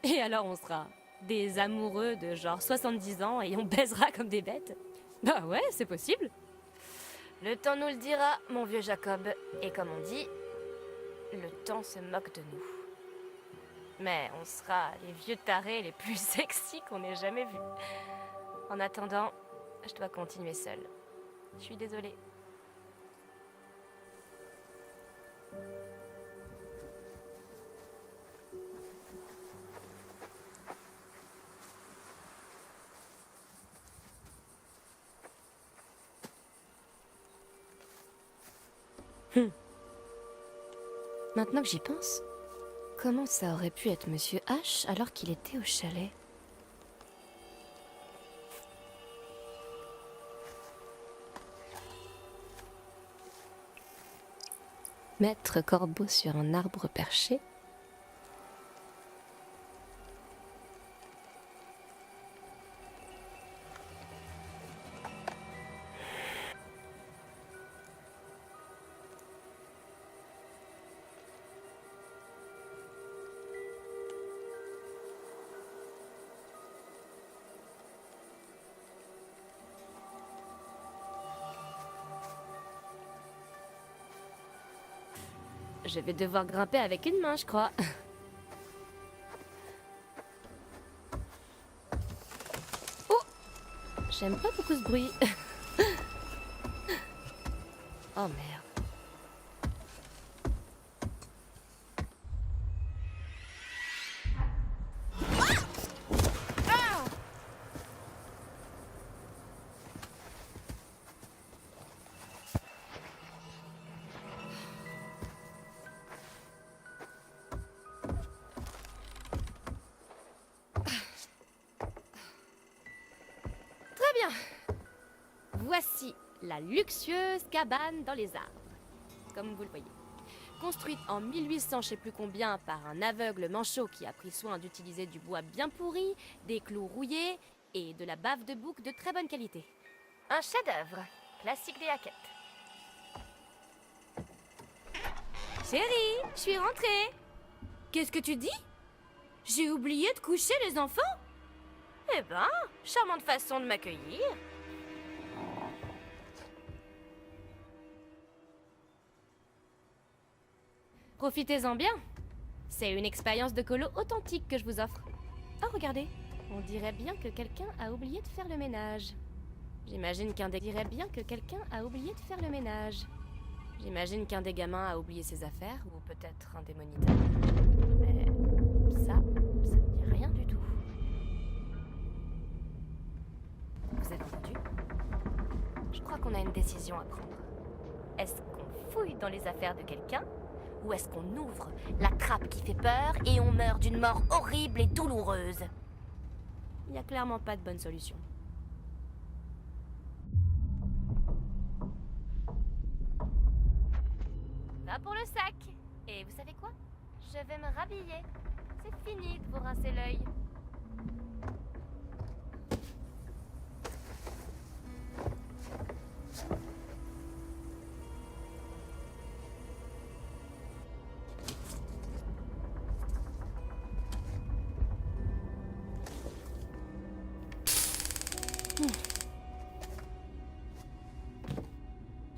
Et alors on sera des amoureux de genre 70 ans et on baisera comme des bêtes. Bah ouais, c'est possible. Le temps nous le dira, mon vieux Jacob. Et comme on dit, le temps se moque de nous. Mais on sera les vieux tarés les plus sexy qu'on ait jamais vus. En attendant, je dois continuer seule. Je suis désolée. Maintenant que j'y pense, comment ça aurait pu être Monsieur H alors qu'il était au chalet? Maître Corbeau sur un arbre perché? Je vais devoir grimper avec une main, je crois. Oh! J'aime pas beaucoup ce bruit. Oh merde. Voici la luxueuse cabane dans les arbres, comme vous le voyez. Construite en 1800 je sais plus combien par un aveugle manchot qui a pris soin d'utiliser du bois bien pourri, des clous rouillés et de la bave de bouc de très bonne qualité. Un chef-d'œuvre, classique des haquettes. Chérie, je suis rentrée. Qu'est-ce que tu dis? J'ai oublié de coucher les enfants? Eh ben, charmante façon de m'accueillir. Profitez-en bien. C'est une expérience de colo authentique que je vous offre. Oh, regardez. On dirait bien que quelqu'un a oublié de faire le ménage. J'imagine qu'un des gamins a oublié ses affaires, ou peut-être un des moniteurs. Mais ça ne dit rien du tout. Vous avez entendu? Je crois qu'on a une décision à prendre. Est-ce qu'on fouille dans les affaires de quelqu'un? Ou est-ce qu'on ouvre la trappe qui fait peur et on meurt d'une mort horrible et douloureuse? Il n'y a clairement pas de bonne solution. Va pour le sac. Et vous savez quoi? Je vais me rhabiller. C'est fini de vous rincer l'œil.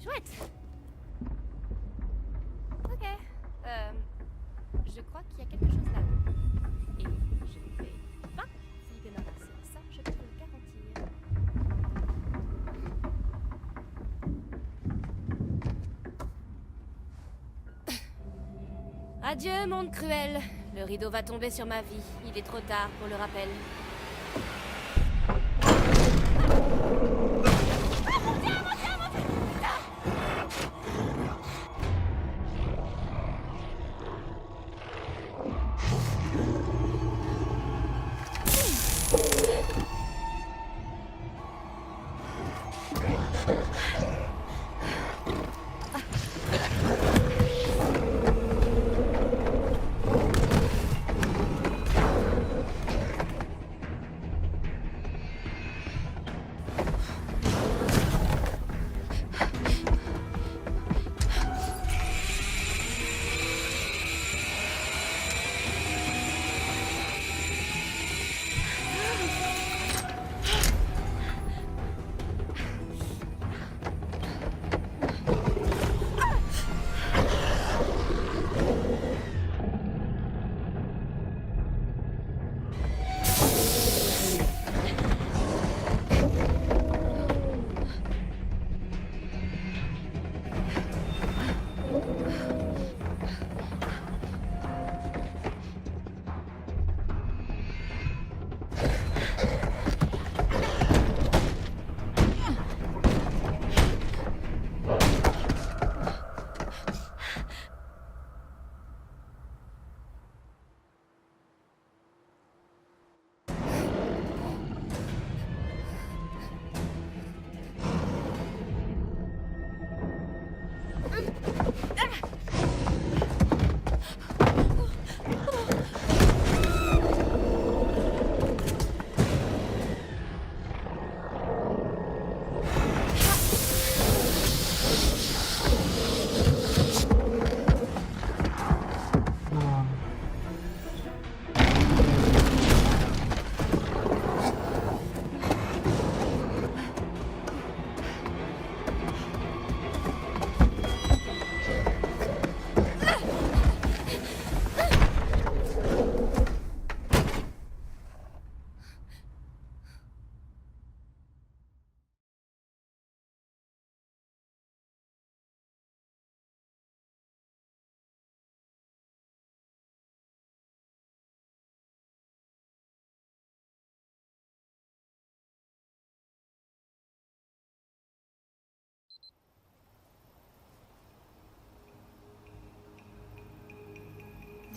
Chouette. Ok. Je crois qu'il y a quelque chose là-haut. Et je ne vais pas vous débarrasser. Ça, je peux vous le garantir. Adieu, monde cruel. Le rideau va tomber sur ma vie. Il est trop tard pour le rappel.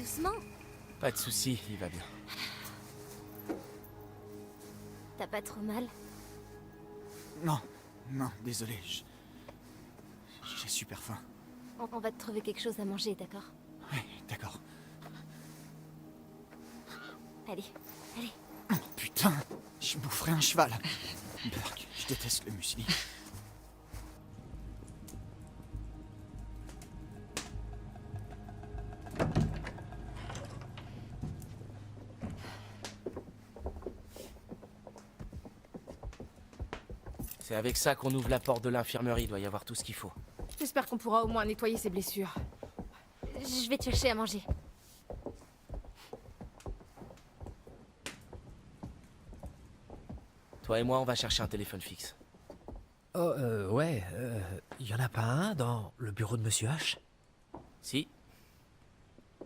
Doucement. Pas de souci, il va bien. T'as pas trop mal? Non, non, désolé. J'ai super faim. On va te trouver quelque chose à manger, d'accord? Ouais, d'accord. Allez, allez. Oh, putain, je boufferais un cheval. Burk, je déteste le muesli. C'est avec ça qu'on ouvre la porte de l'infirmerie, il doit y avoir tout ce qu'il faut. J'espère qu'on pourra au moins nettoyer ses blessures. Je vais te chercher à manger. Toi et moi, on va chercher un téléphone fixe. Oh, ouais, y en a pas un dans le bureau de Monsieur H? Si.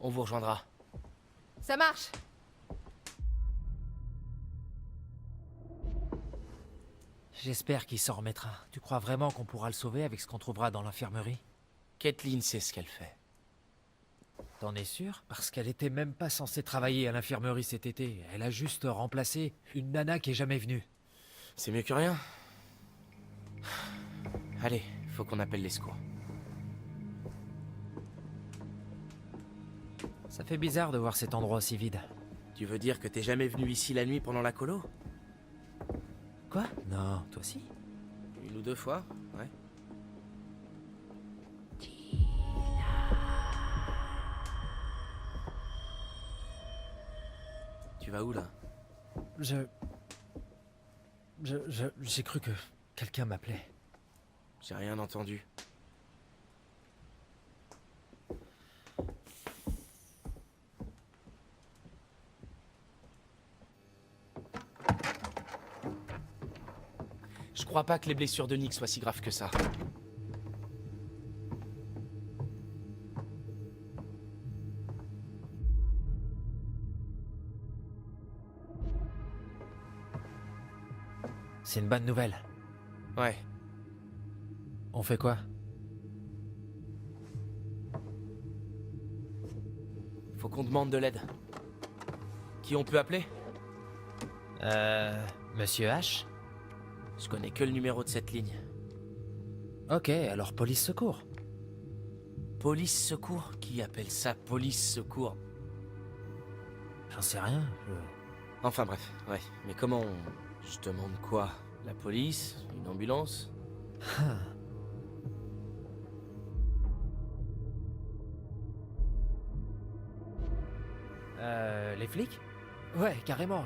On vous rejoindra. Ça marche. J'espère qu'il s'en remettra. Tu crois vraiment qu'on pourra le sauver avec ce qu'on trouvera dans l'infirmerie? Kathleen sait ce qu'elle fait. T'en es sûr? Parce qu'elle était même pas censée travailler à l'infirmerie cet été. Elle a juste remplacé une nana qui est jamais venue. C'est mieux que rien. Allez, faut qu'on appelle les secours. Ça fait bizarre de voir cet endroit si vide. Tu veux dire que t'es jamais venu ici la nuit pendant la colo? Quoi? Non, toi aussi? Une ou deux fois, ouais. Tu vas où là? J'ai cru que quelqu'un m'appelait. J'ai rien entendu. Je crois pas que les blessures de Nick soient si graves que ça. C'est une bonne nouvelle. Ouais. On fait quoi? Faut qu'on demande de l'aide. Qui on peut appeler? Monsieur H? Je connais que le numéro de cette ligne. Ok, alors police secours. Police secours? Qui appelle ça police secours? J'en sais rien. Enfin bref, ouais. Mais comment on... Je demande quoi? La police? Une ambulance? Les flics? Ouais, carrément.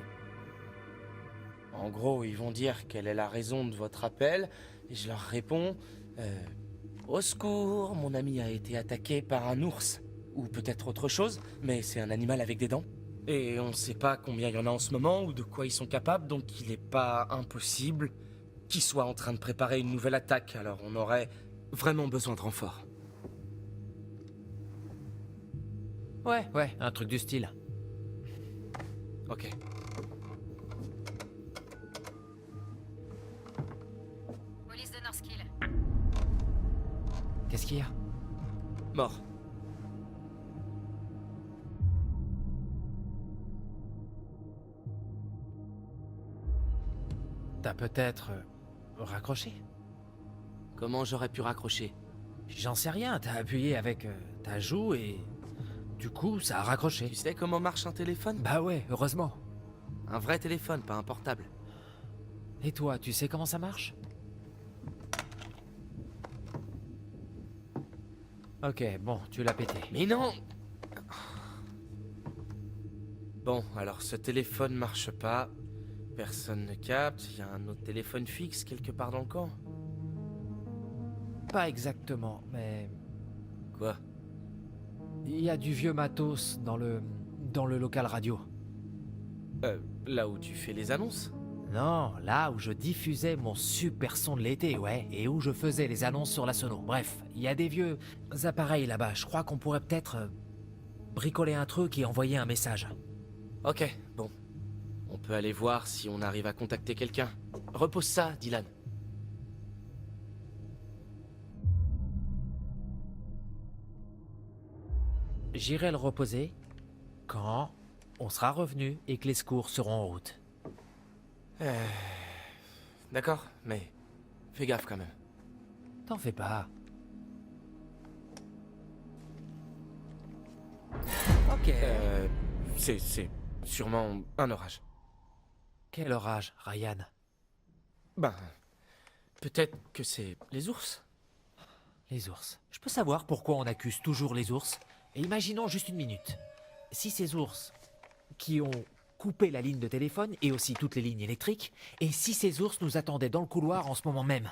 En gros, ils vont dire quelle est la raison de votre appel, et je leur réponds... au secours, mon ami a été attaqué par un ours. Ou peut-être autre chose, mais c'est un animal avec des dents. Et on sait pas combien il y en a en ce moment, ou de quoi ils sont capables, donc il est pas impossible qu'ils soient en train de préparer une nouvelle attaque, alors on aurait vraiment besoin de renfort. Ouais, un truc du style. Ok. Police de Northkill. Qu'est-ce qu'il y a? Mort. T'as peut-être raccroché? Comment j'aurais pu raccrocher? J'en sais rien, t'as appuyé avec ta joue et... Du coup, ça a raccroché. Tu sais comment marche un téléphone? Bah ouais, heureusement. Un vrai téléphone, pas un portable. Et toi, tu sais comment ça marche? Ok, bon, tu l'as pété. Mais non! Bon, alors ce téléphone marche pas. Personne ne capte. Il y a un autre téléphone fixe quelque part dans le camp. Pas exactement, mais... Quoi? Il y a du vieux matos dans le local radio. Là où tu fais les annonces? Non, là où je diffusais mon super son de l'été, ouais, et où je faisais les annonces sur la sono. Bref, il y a des vieux appareils là-bas. Je crois qu'on pourrait peut-être bricoler un truc et envoyer un message. Ok, bon. On peut aller voir si on arrive à contacter quelqu'un. Repose ça, Dylan. J'irai le reposer, Quand on sera revenu et que les secours seront en route. D'accord, mais fais gaffe quand même. T'en fais pas. Ok. C'est sûrement un orage. Quel orage, Ryan? Ben, peut-être que c'est les ours. Les ours. Je peux savoir pourquoi on accuse toujours les ours? Et imaginons juste une minute. Si ces ours qui ont coupé la ligne de téléphone et aussi toutes les lignes électriques, et si ces ours nous attendaient dans le couloir en ce moment même?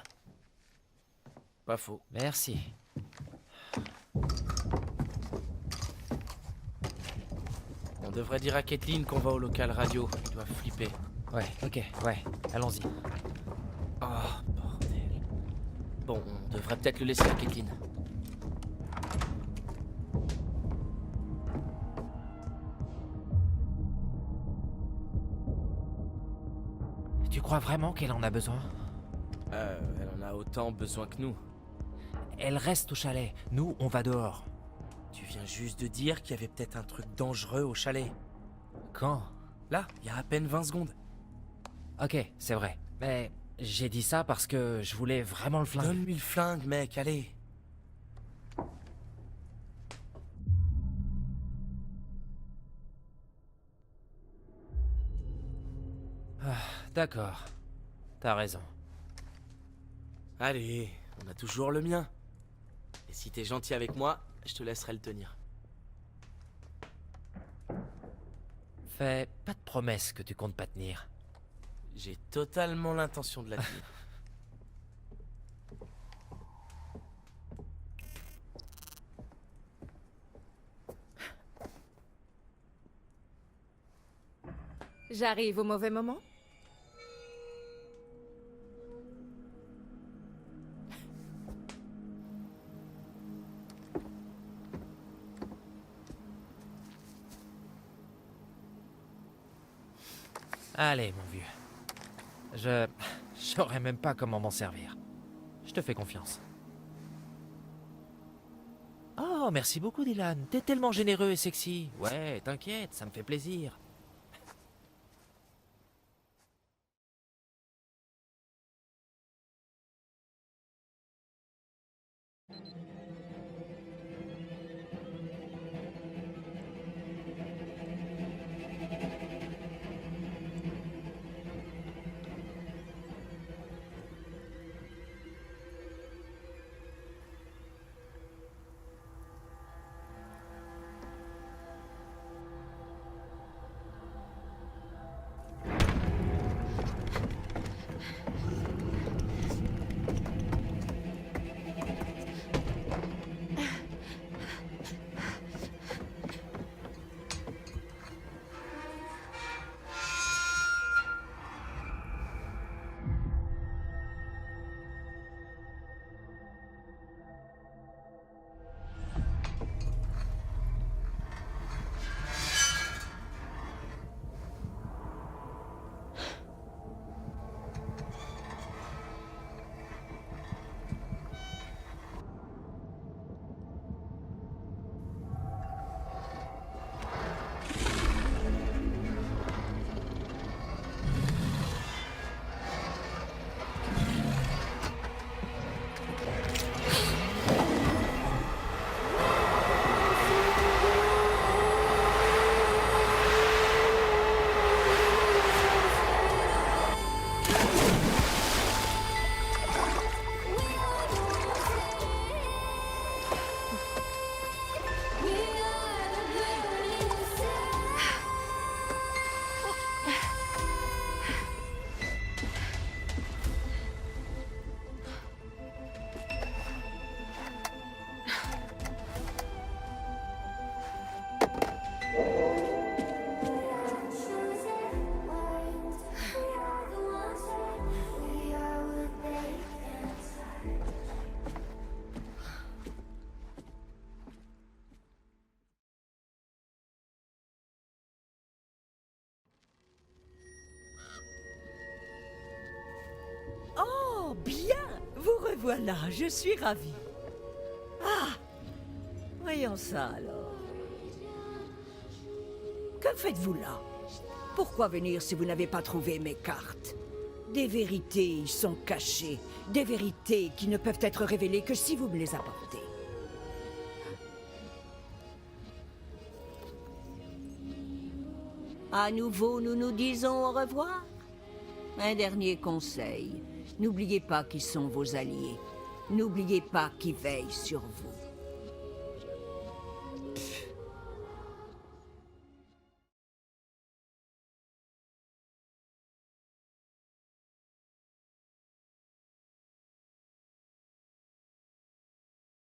Pas faux. Merci. On devrait dire à Kathleen qu'on va au local radio. Il doit flipper. Ouais, ok, ouais, allons-y. Oh, bordel. Bon, on devrait peut-être le laisser à Kathleen. Tu crois vraiment qu'elle en a besoin? Elle en a autant besoin que nous. Elle reste au chalet. Nous, on va dehors. Tu viens juste de dire qu'il y avait peut-être un truc dangereux au chalet. Quand? Là, il y a à peine 20 secondes. Ok, c'est vrai. Mais j'ai dit ça parce que je voulais vraiment le flingue. Donne-lui le flingue, mec, allez. D'accord. T'as raison. Allez, on a toujours le mien. Et si t'es gentil avec moi, je te laisserai le tenir. Fais pas de promesses que tu comptes pas tenir. J'ai totalement l'intention de la tenir. J'arrive au mauvais moment? Allez, mon vieux. Je saurais même pas comment m'en servir. Je te fais confiance. Oh, merci beaucoup, Dylan. T'es tellement généreux et sexy. Ouais, t'inquiète, ça me fait plaisir. Oh, bien! Vous revoilà, je suis ravie. Ah! Voyons ça alors. Que faites-vous là? Pourquoi venir si vous n'avez pas trouvé mes cartes? Des vérités y sont cachées. Des vérités qui ne peuvent être révélées que si vous me les apportez. À nouveau, nous nous disons au revoir. Un dernier conseil. N'oubliez pas qui sont vos alliés. N'oubliez pas qui veillent sur vous.